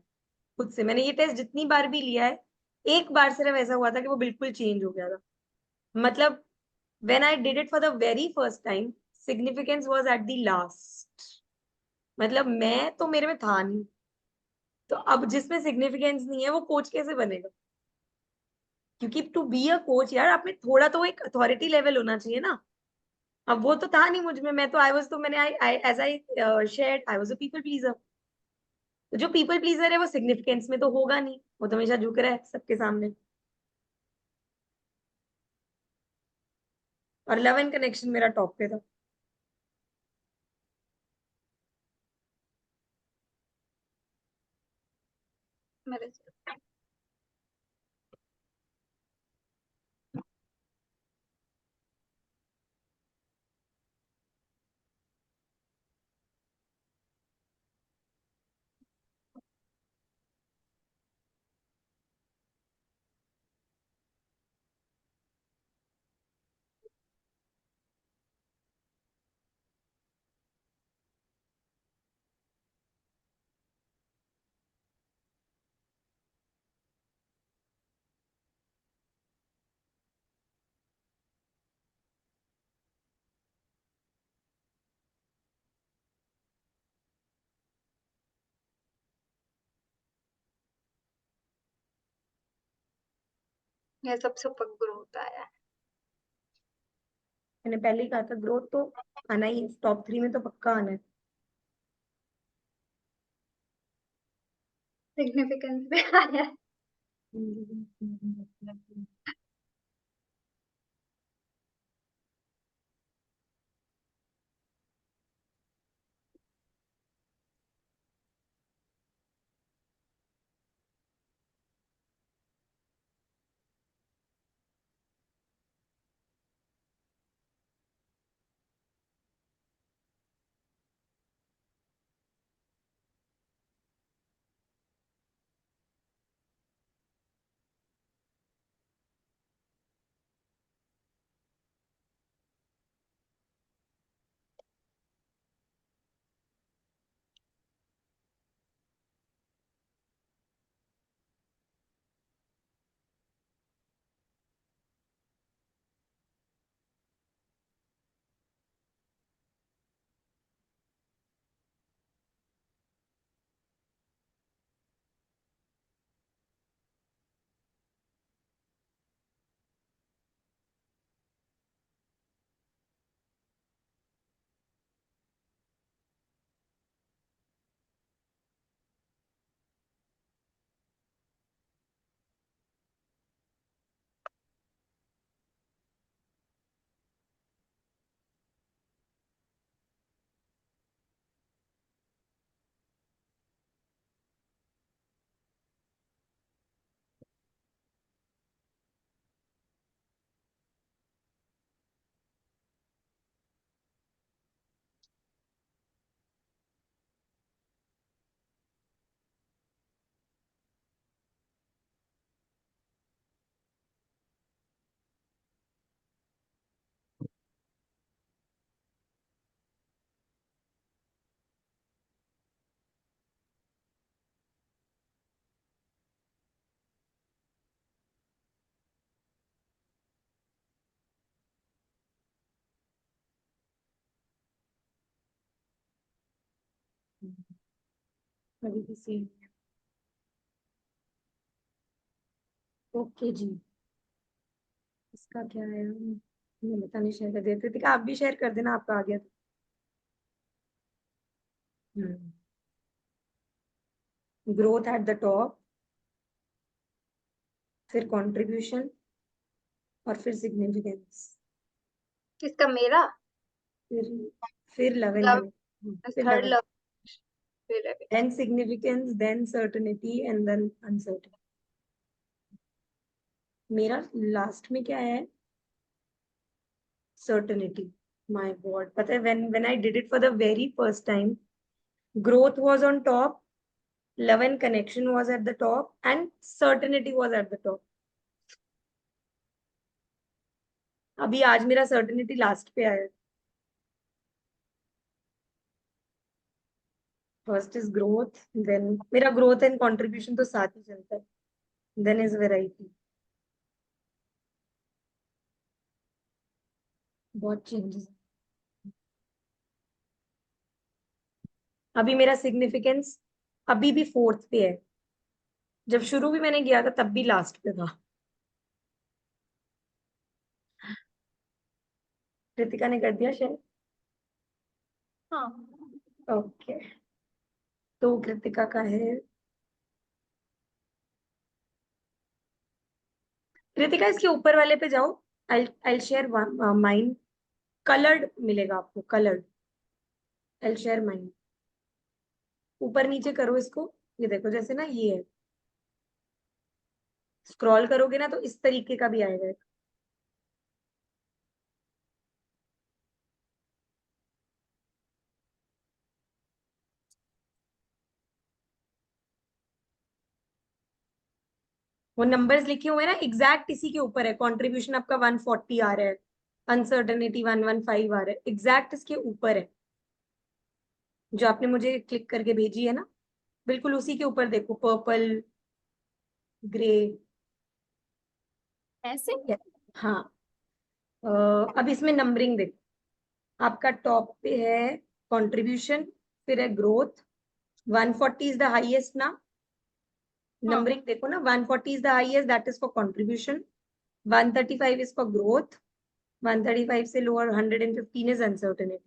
खुद से मैंने ये टेस्ट जितनी बार भी लिया है, एक बार सिर्फ ऐसा हुआ था कि वो बिल्कुल चेंज हो गया था। मतलब when I did it for the very first time, significance was at the last, मतलब मैं तो मेरे में था नहीं। तो अब जिसमें सिग्निफिकेंस नहीं है वो कोच कैसे बनेगा, क्योंकि टू बी अ कोच यार आप में थोड़ा तो एक अथॉरिटी लेवल होना चाहिए ना। अब वो तो था नहीं मुझ में, मैं तो आई वाज, तो मैंने I as I shared I was a people pleaser. तो जो पीपल प्लीजर है वो सिग्निफिकेंस में तो होगा नहीं, वो तो हमेशा झुक रहा है सबके सामने। और लव एंड कनेक्शन मेरा टॉप पे था। मेरे से। ये सबसे ग्रोथ आया है। मैंने पहले ही कहा था ग्रोथ तो आना ही, टॉप 3 में तो पक्का आना है। सिग्निफिकेंस भी आया है। अभी भी सेम। ओके जी, इसका क्या है, मैं बता नहीं, शेयर कर देते थे, आप भी शेयर कर देना आपका आ गया तो। ग्रोथ एट द टॉप, फिर कंट्रीब्यूशन, और फिर सिग्निफिकेंस, किसका? मेरा फिर फिर लेवल लव, फिर थर्ड लेवल, लव, फिर है। then significance, then certainty, and then uncertainty. मेरा लास्ट में क्या है? certainty. My God, पता है when I did it for the very first time, growth was on top, love and connection was at the top, and certainty was at the top. अभी आज मेरा certainty last पे आया। First is growth, then मेरा growth and contribution तो साथ ही चलता है, देन इज वेराइटी। बहुत चेंजेस। अभी मेरा सिग्निफिकेंस अभी भी 4th पे है, जब शुरू भी मैंने किया था तब भी लास्ट पे था। कृतिका ने कर दिया शेयर? हाँ। ओके, तो कृतिका का है, कृतिका इसके ऊपर वाले पे जाओ, आई शेयर माइन, कलर्ड मिलेगा आपको, कलर्ड, आई शेयर माइन। ऊपर नीचे करो इसको, ये देखो जैसे ना ये है, स्क्रॉल करोगे ना तो इस तरीके का भी आएगा। वो नंबर्स लिखे हुए हैं ना, एग्जैक्ट इसी के ऊपर है। कंट्रीब्यूशन आपका 140 आ रहा है, अनसर्टेनिटी 115 आ रहा है, एग्जैक्ट इसके ऊपर है, जो आपने मुझे क्लिक करके भेजी है ना, बिल्कुल उसी के ऊपर देखो, पर्पल ग्रे। ऐसे हाँ, अब इसमें नंबरिंग देखो, आपका टॉप पे है कंट्रीब्यूशन, फिर है ग्रोथ, 140 इज द हाईएस्ट ना, हाँ नंबरिंग देखो ना, 140 is the highest, that is for contribution, 135 is for growth, 135 से लोअर 115 is uncertainty,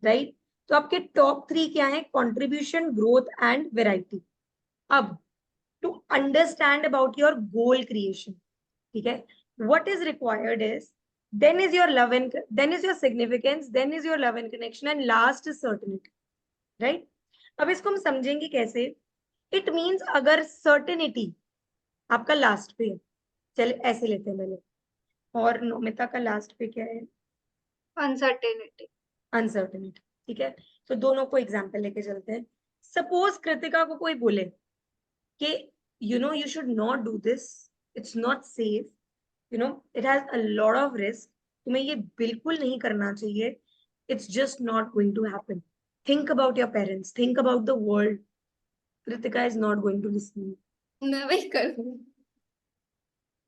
राइट? तो आपके टॉप 3 क्या है? Contribution, growth and variety. अब to understand about your goal creation, ठीक है, what is required is then is your love and then is your significance, then is your love and connection, and last is certainty, right? अब इसको हम समझेंगे कैसे. It means अगर certainty आपका last पे है, चले ऐसे लेते हैं पहले, और नोमिता का लास्ट पे क्या है? अनसर्टेनिटी. अनसर्टेनिटी, ठीक है. तो दोनों को एग्जाम्पल लेके चलते हैं. सपोज कृतिका को कोई बोले कि you should not do this, it's not safe, it has a lot of risk, तुम्हें ये बिल्कुल नहीं करना चाहिए, it's just not going to happen, think about your parents, think about the world. Kritika is not going to listen. मैं वही करूँ.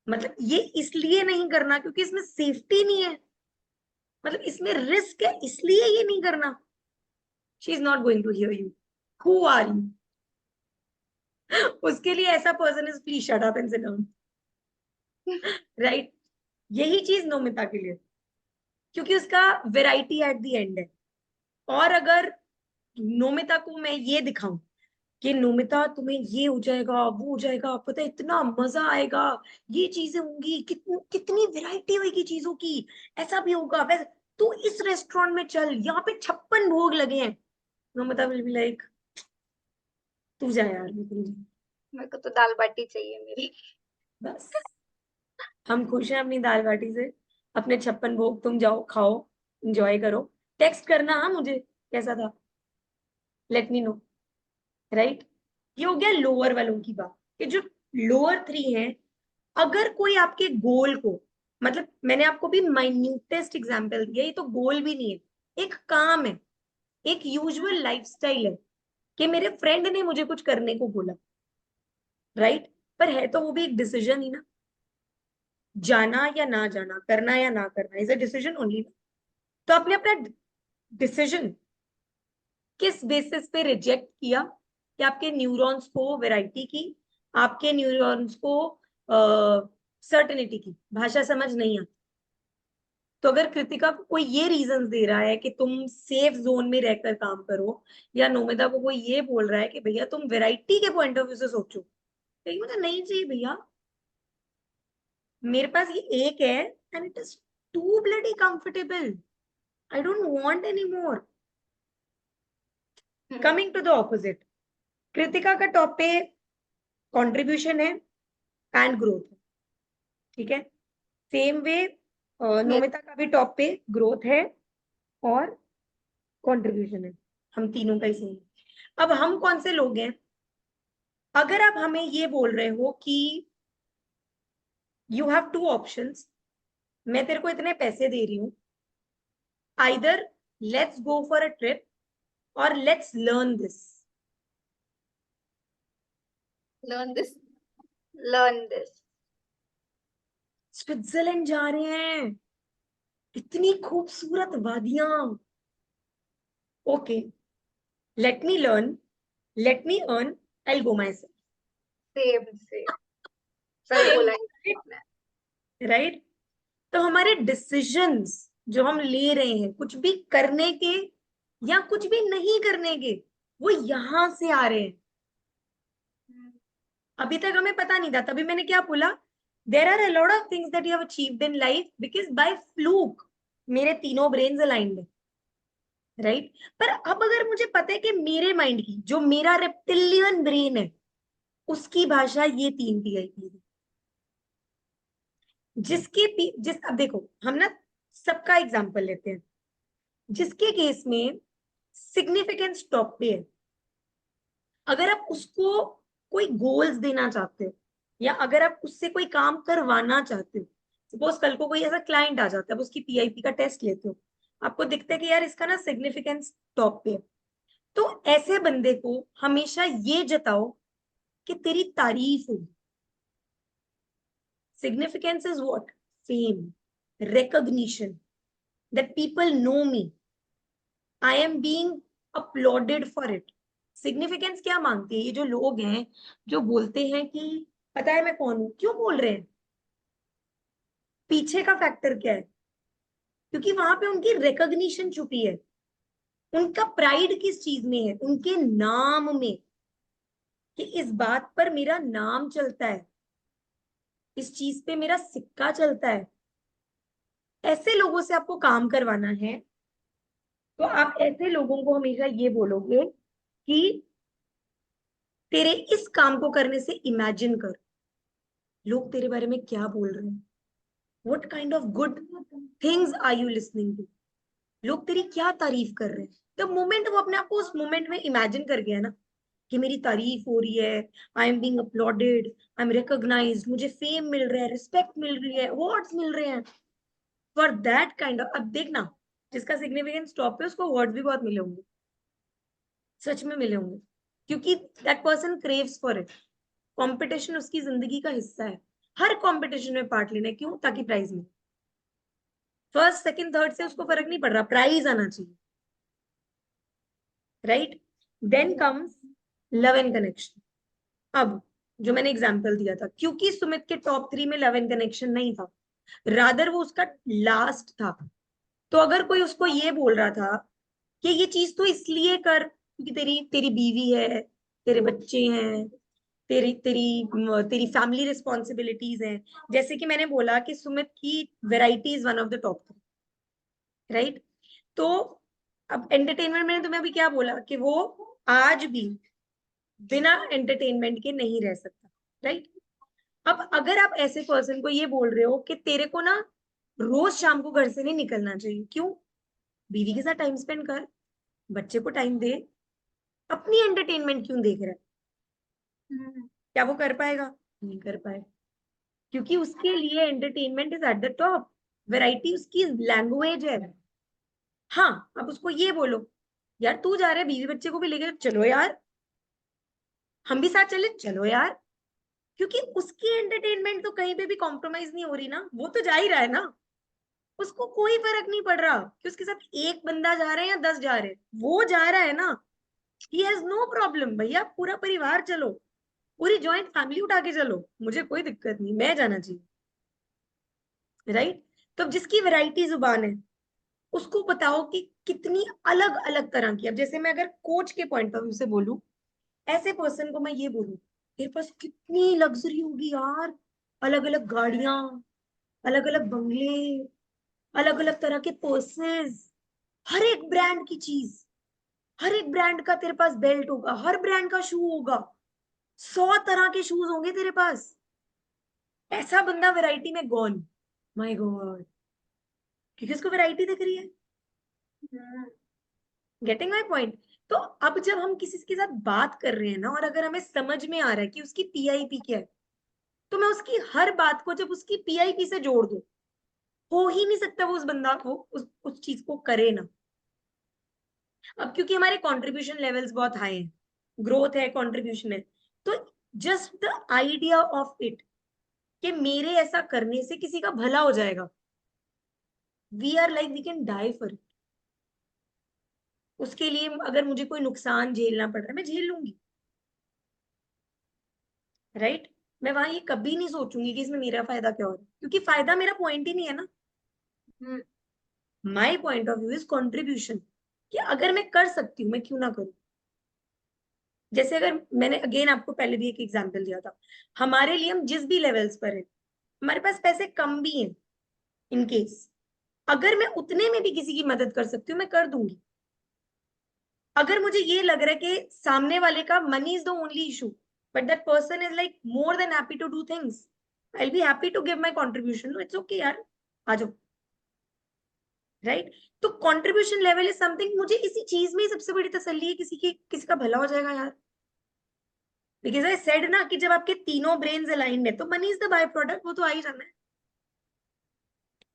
मतलब ये इसलिए नहीं करना क्योंकि इसमें सेफ्टी नहीं है, मतलब इसमें रिस्क है, इसलिए ये नहीं करना. She is not going to hear you. Who are you? उसके लिए ऐसा person is please shut up and sit down, right? यही चीज नोमिता के लिए, क्योंकि उसका वेराइटी एट द एंड है. और अगर नोमिता को मैं ये दिखाऊं कि नोमिता तुम्हें ये हो जाएगा, वो हो जाएगा, पता है इतना मजा आएगा, ये चीजें होंगी, कितनी वैरायटी होगी चीजों की, ऐसा भी होगा, वैसे तू इस रेस्टोरेंट में चल, यहाँ पे 56 भोग लगे हैं. नोमिता विल बी लाइक, तू जा यार, मेरे को तो दाल बाटी चाहिए मेरी. बस हम खुश हैं अपनी दाल बाटी से, अपने 56 भोग तुम जाओ खाओ, एंजॉय करो, टेक्स्ट करना हाँ मुझे कैसा था, लेट मी नो, राइट? ये हो गया लोअर वालों की बात. कि जो लोअर 3 है, अगर कोई आपके गोल को, मतलब मैंने आपको भी माइन्यूटेस्ट एग्जांपल दिया, ये तो गोल भी नहीं है, एक काम है, एक यूजुअल लाइफस्टाइल है कि मेरे फ्रेंड ने मुझे कुछ करने को बोला, राइट? पर है तो वो भी एक डिसीजन ही ना, जाना या ना जाना, करना या ना करना, इज अ डिसीजन ओनली. तो आपने अपना डिसीजन किस बेसिस पे रिजेक्ट किया? कि आपके न्यूरॉन्स को वैरायटी की, आपके न्यूरॉन्स को सर्टेनिटी की. भाषा समझ नहीं आती. तो अगर कृतिका को कोई ये रीजन दे रहा है कि तुम सेफ जोन में रहकर काम करो, या नोमिता को कोई ये बोल रहा है कि भैया तुम वैरायटी के पॉइंट ऑफ व्यू से सोचो, तो मुझे नहीं चाहिए भैया, मेरे पास ये एक है and it is too bloody comfortable, I don't want any more. Coming to the opposite, Kritika का टॉप पे कंट्रीब्यूशन है एंड ग्रोथ है, ठीक है. सेम वे नोमिता का भी टॉप पे ग्रोथ है और कंट्रीब्यूशन है, हम तीनों का ही सेम. अब हम कौन से लोग हैं? अगर आप हमें ये बोल रहे हो कि यू हैव 2 ऑप्शंस, मैं तेरे को इतने पैसे दे रही हूं, either let's go for a trip और let's learn this. Learn this. Learn this. Switzerland जा रहे हैं, इतनी खूबसूरत वादियां, okay, let me learn, let me earn, I go myself. Same same. सही बोला. राइट? तो हमारे डिसीजंस जो हम ले रहे हैं कुछ भी करने के या कुछ भी नहीं करने के, वो यहां से आ रहे हैं. अभी तक हमें पता नहीं था, तभी मैंने क्या बोला, there are a lot of things that you have achieved in life because by fluke मेरे तीनों ब्रेन्स अलाइंड है, राइट? पर अब अगर मुझे पता है कि मेरे माइंड की, जो मेरा रेप्टिलियन ब्रेन है, उसकी भाषा ये 3 पीआईपी है. अब देखो हम ना सबका एग्जांपल लेते हैं. जिसके केस में सिग्निफिकेंस टॉप पे है, अगर आप उसको कोई गोल्स देना चाहते हो, या अगर आप उससे कोई काम करवाना चाहते हो, सपोज कल को कोई ऐसा क्लाइंट आ जाता है, आप उसकी पीआईपी का टेस्ट लेते हो, आपको दिखता है कि यार इसका ना सिग्निफिकेंस टॉप पे है, तो ऐसे बंदे को हमेशा ये जताओ कि तेरी तारीफ होगी. Significance is what? Fame, recognition, that people know me. I am being applauded for it. Significance क्या मांगते हैं ये जो लोग हैं जो बोलते हैं कि पता है मैं कौन हूं? क्यों बोल रहे हैं? पीछे का फैक्टर क्या है? क्योंकि वहां पे उनकी रिकॉग्निशन छुपी है। उनका प्राइड किस चीज में है? उनके नाम में, कि इस बात पर मेरा नाम चलता है, इस चीज पे मेरा सिक्का चलता है। ऐसे लोगों से आपको काम करवाना है तो आप ऐसे लोगों को हमेशा ये बोलोगे कि तेरे इस काम को करने से इमेजिन कर लोग तेरे बारे में क्या बोल रहे हैं, what kind of good things are you listening to, लोग तेरी क्या तारीफ कर रहे हैं। द मोमेंट वो अपने आप को उस मोमेंट में इमेजिन कर गया ना कि मेरी तारीफ हो रही है, I am being applauded, I am recognized, मुझे फेम मिल रहा है, रिस्पेक्ट मिल रही है, अवार्ड्स मिल रहे हैं, फॉर दैट काइंड ऑफ। अब देखना, जिसका सिग्निफिकेंस टॉप है उसको अवार्ड्स भी बहुत मिले होंगे, सच में मिले होंगे, क्योंकि that person craves for it. Competition उसकी जिंदगी का हिस्सा है, हर कंपटीशन में पार्ट लेना है, क्यों? ताकि प्राइज मिले। फर्स्ट सेकंड थर्ड से उसको फर्क नहीं पड़ रहा, प्राइज आना चाहिए, right? Then comes love and connection. अब जो मैंने एग्जांपल दिया था, क्योंकि सुमित के टॉप 3 में लव एंड कनेक्शन नहीं था, रादर वो उसका लास्ट था, तो अगर कोई उसको ये बोल रहा था कि ये चीज तो इसलिए कर क्योंकि तेरी तेरी बीवी है, तेरे बच्चे हैं, तेरी तेरी तेरी फैमिली रिस्पॉन्सिबिलिटीज हैं, जैसे कि मैंने बोला कि सुमित की variety is one of the top 3, right? तो अब एंटरटेनमेंट, मैंने तुम्हें अभी क्या बोला कि वो आज भी बिना एंटरटेनमेंट के नहीं रह सकता, राइट? अब अगर आप ऐसे पर्सन को ये बोल रहे हो कि तेरे को ना रोज शाम को घर से नहीं निकलना चाहिए, क्यों? बीवी के साथ टाइम स्पेंड कर, बच्चे को टाइम दे, अपनी एंटरटेनमेंट क्यों देख रहा है? क्या वो कर पाएगा? नहीं कर पाएगा, क्योंकि उसके लिए entertainment is eight the top, variety उसकी लैंग्वेज है। हाँ, अब उसको ये बोलो यार तू जा रहा है बीवी बच्चे को भी लेकर, चलो यार हम भी साथ चले, चलो यार, क्योंकि उसकी एंटरटेनमेंट तो कहीं पे भी कॉम्प्रोमाइज नहीं हो रही ना, वो तो जा ही रहा है ना, उसको कोई फर्क नहीं पड़ रहा कि उसके साथ एक बंदा जा रहा है या 10 जा रहे हैं, वो जा रहा है ना, ही हैज नो प्रॉब्लम। भैया पूरा परिवार चलो, पूरी जॉइंट फैमिली उठा के चलो, मुझे कोई दिक्कत नहीं, मैं जाना चाहिए, राइट? तो जिसकी वैरायटी जुबान है उसको बताओ कि कितनी अलग अलग तरह की। अब जैसे मैं अगर कोच के पॉइंट ऑफ व्यू से बोलूं, ऐसे पर्सन को मैं ये बोलूं तेरे पास कितनी लग्जरी होगी यार, अलग अलग गाड़ियां, अलग अलग बंगले, अलग अलग तरह के पर्सेस, हर एक ब्रांड की चीज, हर एक ब्रांड का तेरे पास बेल्ट होगा, हर ब्रांड का शू होगा, 100 तरह के शूज होंगे तेरे पास। ऐसा बंदा वैरायटी में गॉन, माय गॉड, क्योंकि उसको वैरायटी दिख रही है। Getting my point? तो अब जब हम किसी के साथ बात कर रहे हैं ना, और अगर हमें समझ में आ रहा है कि उसकी पीआईपी क्या है, तो मैं उसकी हर बात को जब उसकी पीआईपी से जोड़ दूं, हो ही नहीं सकता वो उस बंदा को उस चीज को करे ना। अब क्योंकि हमारे कंट्रीब्यूशन लेवल्स बहुत हाई हैं, ग्रोथ है, कंट्रीब्यूशन है, तो just the idea of it कि मेरे ऐसा करने से किसी का भला हो जाएगा, we are like we can die for it. उसके लिए अगर मुझे कोई नुकसान झेलना पड़ रहा है, मैं झेल लूंगी, राइट? मैं वहां ये कभी नहीं सोचूंगी कि इसमें मेरा फायदा क्या हो रहा है, क्योंकि फायदा मेरा पॉइंट ही नहीं है ना। My point of view is contribution, कि अगर मैं कर सकती हूँ मैं क्यों ना करूं। जैसे अगर मैंने अगेन आपको पहले भी एक एग्जांपल दिया था, हमारे लिए हम जिस भी लेवल्स पर है, हमारे पास पैसे कम भी हैं, इन केस अगर मैं उतने में भी किसी की मदद कर सकती हूँ मैं कर दूंगी। अगर मुझे ये लग रहा है कि सामने वाले का money is the only issue, but that person is like more than happy to do things, I will be happy to give my contribution, it's okay यार, आ जाओ, राइट? तो कंट्रीब्यूशन लेवल इज समथिंग, मुझे इसी चीज में ही सबसे बड़ी तसल्ली है किसी का भला हो जाएगा यार। बिकॉज आई सेड ना कि जब आपके तीनों ब्रेन्स अलाइंड है तो money is the by product, वो तो आ ही जाना है।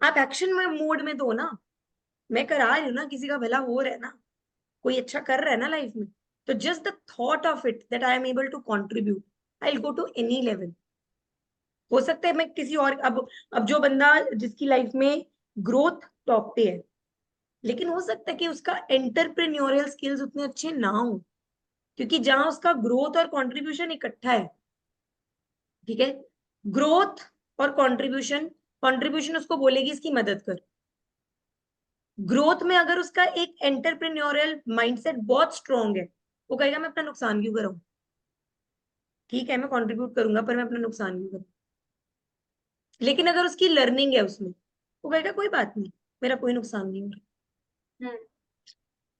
आप एक्शन में मोड में दो ना, मैं करा रही हूँ ना, किसी का भला हो रहा है ना, कोई अच्छा कर रहा है ना लाइफ में, तो just the thought of it that I am able to contribute, I will go to any level. हो सकता है मैं किसी और, अब जो बंदा जिसकी लाइफ में ग्रोथ टॉप पे है, लेकिन हो सकता है कि उसका एंटरप्रेन्योरियल स्किल्स उतने अच्छे ना हो, क्योंकि जहां उसका ग्रोथ और कंट्रीब्यूशन इकट्ठा है, ठीक है, ग्रोथ और कंट्रीब्यूशन कंट्रीब्यूशन उसको बोलेगी इसकी मदद कर। ग्रोथ में अगर उसका एक एंटरप्रेन्योरियल माइंडसेट बहुत स्ट्रांग है, वो कहेगा मैं अपना नुकसान क्यों कराऊं, ठीक है मैं कंट्रीब्यूट करूंगा पर मैं अपना नुकसान क्यों करूं। लेकिन अगर उसकी लर्निंग है उसमें, वो कहेगा कोई बात नहीं, मेरा कोई नुकसान नहीं हो रहा, हम्म,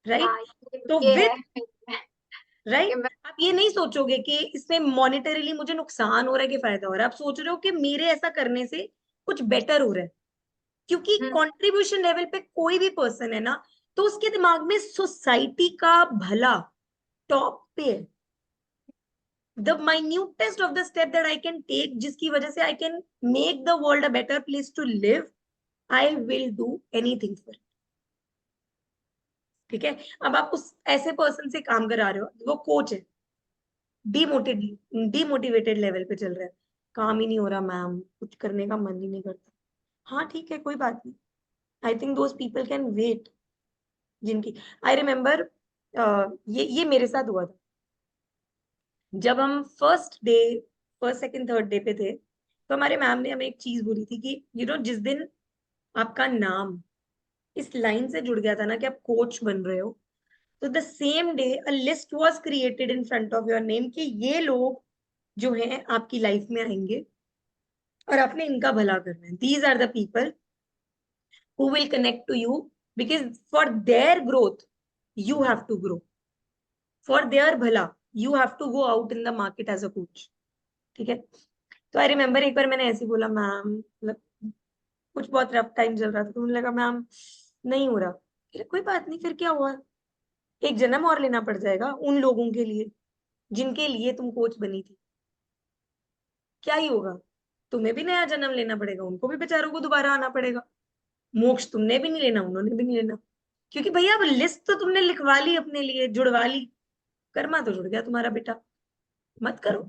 राइट। हाँ तो ये विद, है कि राइट, मैं आप ये नहीं सोचोगे कि इसमें मॉनेटरीली मुझे नुकसान हो रहा है कि फायदा हो रहा है, आप सोच रहे हो कि मेरे ऐसा करने से कुछ बेटर हो रहा है। क्योंकि हम्म, कंट्रीब्यूशन लेवल पे कोई भी पर्सन है ना, तो उसके दिमाग में सोसाइटी का भला टॉप पे है। The minutest of the step that I can take, जिसकी वजह से I can make the world a better place to live, I will do anything for it. ठीक है। अब आप उस ऐसे पर्सन से काम करा रहे हो, वो कोच है, डिमोटिवेटेड लेवल पे चल रहा है, काम ही नहीं हो रहा मैम, कुछ करने का मन ही नहीं करता। हाँ ठीक है, कोई बात नहीं, I think those people can wait. जिनकी, आई रिमेम्बर, ये मेरे साथ हुआ था। जब हम फर्स्ट सेकंड थर्ड डे पे थे, तो हमारे मैम ने हमें एक चीज बोली थी कि जिस दिन आपका नाम इस लाइन से जुड़ गया था ना कि आप कोच बन रहे हो, तो the same day a list was created in front of your name कि ये लोग जो हैं आपकी लाइफ में आएंगे और आपने इनका भला करना है। These are the people who will connect to you, because for their growth you have to grow, for their भला you have to go out in the market as a coach. ठीक है। तो आई रिमेम्बर एक बार मैंने ऐसे ही बोला ma'am, मतलब कुछ बहुत रफ टाइम चल रहा था, तो मुझे लगा मैम नहीं हो रहा। फिर कोई बात नहीं, फिर क्या हुआ, एक जन्म और लेना पड़ जाएगा उन लोगों के लिए जिनके लिए तुम कोच बनी थी। क्या ही होगा, तुम्हें भी नया जन्म लेना पड़ेगा, उनको भी बेचारों को दोबारा आना पड़ेगा। मोक्ष तुमने भी नहीं लेना, उन्होंने भी नहीं लेना, क्योंकि भैया अब लिस्ट तो तुमने लिखवा ली अपने लिए, जुड़वा ली, कर्मा तो जुड़ गया तुम्हारा बेटा, मत करो,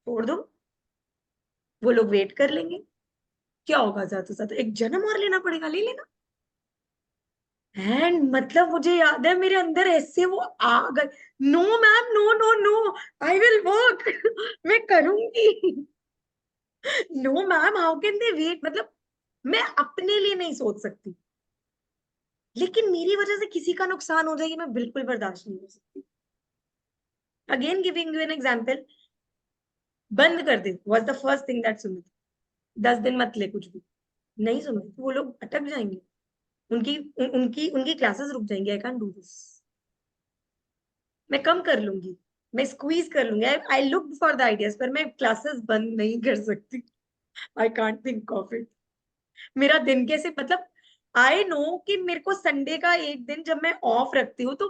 छोड़ दो, वो लोग वेट कर लेंगे। क्या होगा, ज्यादा से ज्यादा एक जन्म और लेना पड़ेगा, ले लेना। एंड मतलब मुझे याद है मेरे अंदर ऐसे वो आ गए, no ma'am, no no no, I will work, मैं करूंगी, no ma'am, how can they wait. मतलब मैं अपने लिए नहीं सोच सकती, लेकिन मेरी वजह से किसी का नुकसान हो जाएगी, मैं बिल्कुल बर्दाश्त नहीं कर सकती। Again giving you an example, बंद कर दे was the first thing that Sumit, 10 दिन मत ले कुछ भी, नहीं सुमित, वो लोग अटक जाएंगे, उनकी उनकी क्लासेस रुक जाएंगी, आई कैन डू दिस, मैं कम कर लूंगी, मैं स्क्वीज कर लूंगी, I look for the ideas, पर मैं क्लासेस बंद नहीं कर सकती, I can't think of it. मेरा दिन कैसे, मतलब आई नो कि मेरे को संडे का एक दिन जब मैं ऑफ रखती हूँ, तो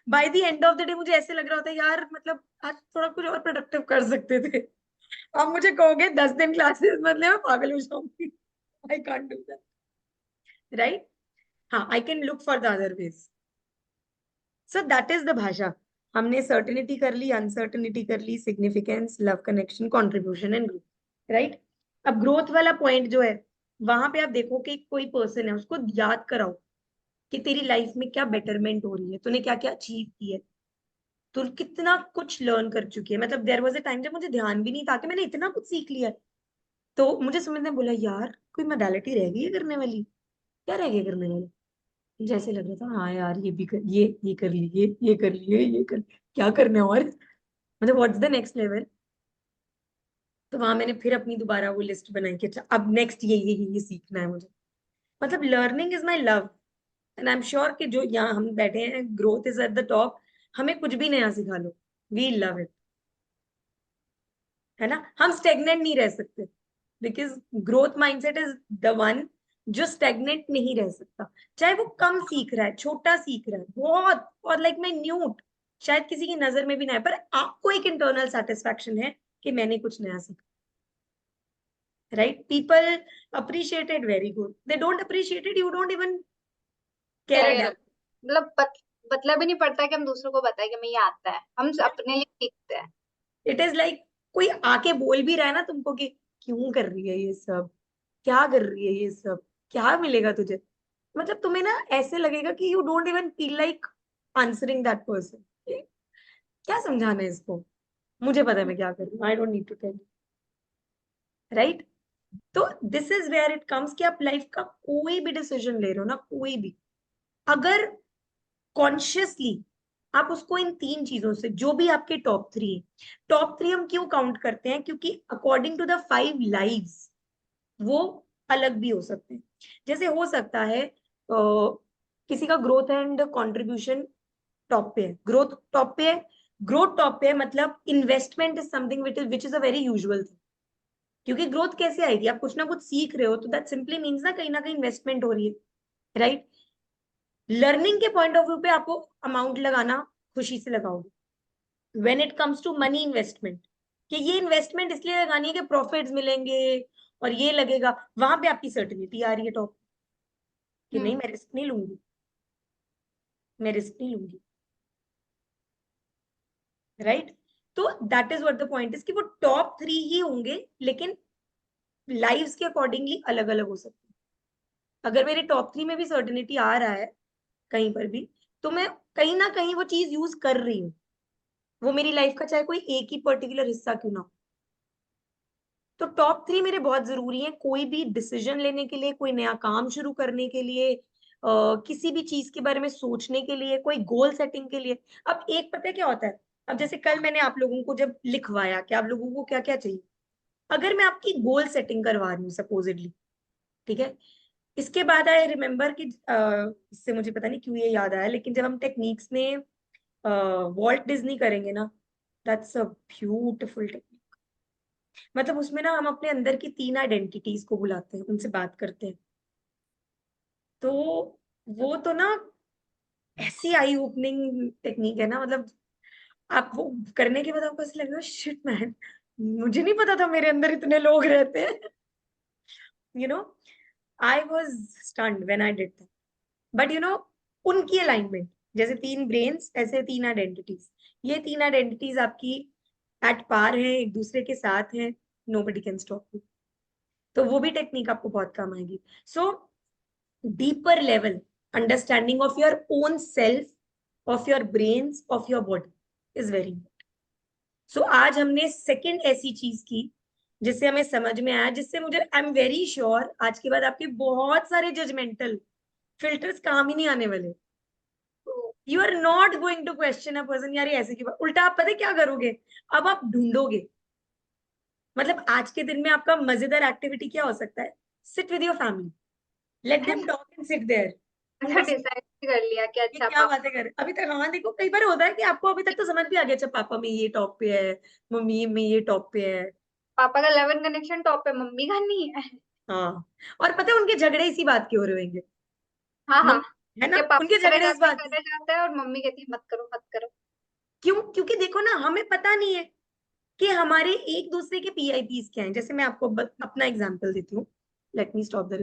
by the end of the day मुझे ऐसे लग रहा होता है यार, मतलब आज थोड़ा कुछ और प्रोडक्टिव कर सकते थे। अब मुझे कहोगे 10 दिन क्लासेस, मतलब मैं पागल हो जाऊंगी, I can't do that, right. हाँ, I can look for the other ways. So that is the भाषा। हमने सर्टेनिटी कर ली, अनसर्टेनिटी कर ली, significance, love, connection, contribution and growth, right. अब ग्रोथ वाला पॉइंट जो है, वहां पे आप देखो कि कोई पर्सन है, उसको याद कराओ कि तेरी लाइफ में क्या बेटरमेंट हो रही है, तूने क्या क्या अचीव किया है, तू कितना कुछ लर्न कर चुकी है। मतलब देयर वाज अ टाइम जब मुझे ध्यान भी नहीं था कि मैंने इतना कुछ सीख लिया है। तो मुझे सुमित ने बोला यार कोई मोडालिटी रह गई है करने वाली, क्या रह गई करने वाली। जैसे लग रहा था हाँ यार, ये भी कर, ये कर लिए, ये कर लिए, ये कर, क्या करना है और, मतलब व्हाट्स द नेक्स्ट लेवल। तो वहां मैंने फिर अपनी दोबारा वो लिस्ट बनाई कि अच्छा अब नेक्स्ट ये सीखना है मुझे। मतलब learning is my love, and I am sure कि जो यहाँ हम बैठे हैं, growth is eight the top, हमें कुछ भी नया सिखा लो, वी लव इट, है ना। हम स्टेगनेंट नहीं रह सकते, because growth mindset is the one जो स्टेगनेंट नहीं रह सकता। चाहे वो कम सीख रहा है, छोटा सीख रहा है, बहुत, और लाइक माइन्यूट, शायद किसी की नजर में भी ना है, पर आपको एक इंटरनल सेटिस्फैक्शन है कि मैंने कुछ नया सीखा, right. People appreciate it, very good, they don't appreciate it, you don't even care a dam. मतलब मतलब ही नहीं पड़ता कि हम दूसरों को बताएं कि हमें ये आता है, हम अपने लिए सीखते हैं। इट इज लाइक कोई आके बोल भी रहा है ना तुमको कि क्यों कर रही है ये सब, क्या कर रही है ये सब, क्या मिलेगा तुझे, मतलब तुम्हें ना ऐसे लगेगा कि you don't even feel like answering that person. क्या समझाना है इसको, मुझे पता है मैं क्या कर रही हूँ, I don't need to tell, right. तो this is where it comes कि आप लाइफ का कोई भी डिसीजन ले रहे हो ना, कोई भी, अगर कॉन्शियसली आप उसको इन 3 चीजों से, जो भी आपके टॉप 3 है, टॉप 3 हम क्यों काउंट करते हैं, क्योंकि अकॉर्डिंग टू द 5 लाइव्स वो अलग भी हो सकते हैं। जैसे हो सकता है किसी का ग्रोथ एंड कंट्रीब्यूशन टॉप पे है, ग्रोथ टॉप पे है, ग्रोथ टॉप पे है, मतलब investment is something which is a very usual thing. क्योंकि ग्रोथ कैसे आएगी, आप कुछ ना कुछ सीख रहे हो, तो दैट सिंपली मीन्स ना कहीं इन्वेस्टमेंट हो रही है, राइट? लर्निंग के पॉइंट ऑफ व्यू पे आपको अमाउंट लगाना खुशी से लगाओगे। When it comes to money investment, कि ये इन्वेस्टमेंट इसलिए लगानी है कि प्रॉफिट्स मिलेंगे और ये लगेगा, वहां पे आपकी सर्टिनिटी आ रही है टॉप, कि नहीं मैं रिस्क नहीं लूंगी, मैं रिस्क नहीं लूंगी, राइट? तो that is what the point is कि वो टॉप 3 ही होंगे, लेकिन लाइव्स के अकॉर्डिंगली अलग अलग हो सकते हैं। अगर मेरे टॉप 3 में भी सर्टिनिटी आ रहा है कहीं पर भी, तो मैं कहीं ना कहीं वो चीज यूज कर रही हूँ, वो मेरी लाइफ का चाहे कोई एक ही पर्टिकुलर हिस्सा क्यों ना हो। तो टॉप 3 मेरे बहुत जरूरी है कोई भी डिसीजन लेने के लिए, कोई नया काम शुरू करने के लिए, किसी भी चीज के बारे में सोचने के लिए, कोई गोल सेटिंग के लिए। अब एक पता है क्या होता है, अब जैसे कल मैंने आप लोगों को जब लिखवाया कि आप लोगों को क्या क्या चाहिए, अगर मैं आपकी गोल सेटिंग करवा रही हूँ सपोजिटली, ठीक है, इसके बाद आई रिमेम्बर कि इससे मुझे पता नहीं क्यों ये याद आया, लेकिन जब हम टेक्निक्स में वॉल्ट डिज्नी करेंगे ना, दैट्स अ ब्यूटिफुल टेक्निक। मतलब उसमें ना हम अपने अंदर की 3 आइडेंटिटीज को बुलाते हैं, उनसे बात करते हैं, तो वो तो ना ऐसी आई ओपनिंग टेक्निक है ना, मतलब आप वो करने के बाद आपको ऐसा लगेगा शिट मैन, मुझे नहीं पता था मेरे अंदर इतने लोग रहते हैं, you know, I was stunned when I did that. But you know, उनकी अलाइनमेंट, जैसे 3 ब्रेन्स ऐसे 3 आइडेंटिटीज, ये 3 आइडेंटिटीज आपकी एट पार है, एक दूसरे के साथ है, नोबडी कैन स्टॉप यू। तो वो भी टेक्निक आपको बहुत काम आएगी। So deeper level understanding of your own self, of your brains, of your body is very important. सो आज हमने सेकंड ऐसी चीज की जिससे हमें समझ में आया, जिससे मुझे आई एम वेरी श्योर आज के बाद आपके बहुत सारे जजमेंटल फिल्टर्स काम ही नहीं आने वाले। You are not going to question a person, यार ये ऐसे की बात, उल्टा आप पता है क्या करोगे, अब आप ढूंढोगे। मतलब आज के दिन में आपका मजेदार एक्टिविटी क्या हो सकता है, sit with your family, let them talk and sit there, अच्छा उनको डिसाइड कर लिया कि ये अच्छा क्या पापा बातें कर अभी तक। हाँ देखो, कई बार होता है कि आपको अभी तक तो समझ भी आ गया, अच्छा पापा में ये टॉप पे है, मम्मी में ये टॉप पे है। पापा का 11 कनेक्शन टॉप पे, मम्मी का नहीं है। हाँ, और पता है उनके झगड़े इसी बात के हो रहे होंगे, हाँ हाँ, है ना, कि पापा उनके करे झगड़े इस जाते बात के। करे जाते हैं और मम्मी कहती है मत करो मत करो। क्यों? क्योंकि देखो ना, हमें पता नहीं है कि हमारे एक दूसरे के पीआईपीस क्या हैं। जैसे मैं आपको अपना एग्जांपल देती हूँ, लेट मी स्टॉप द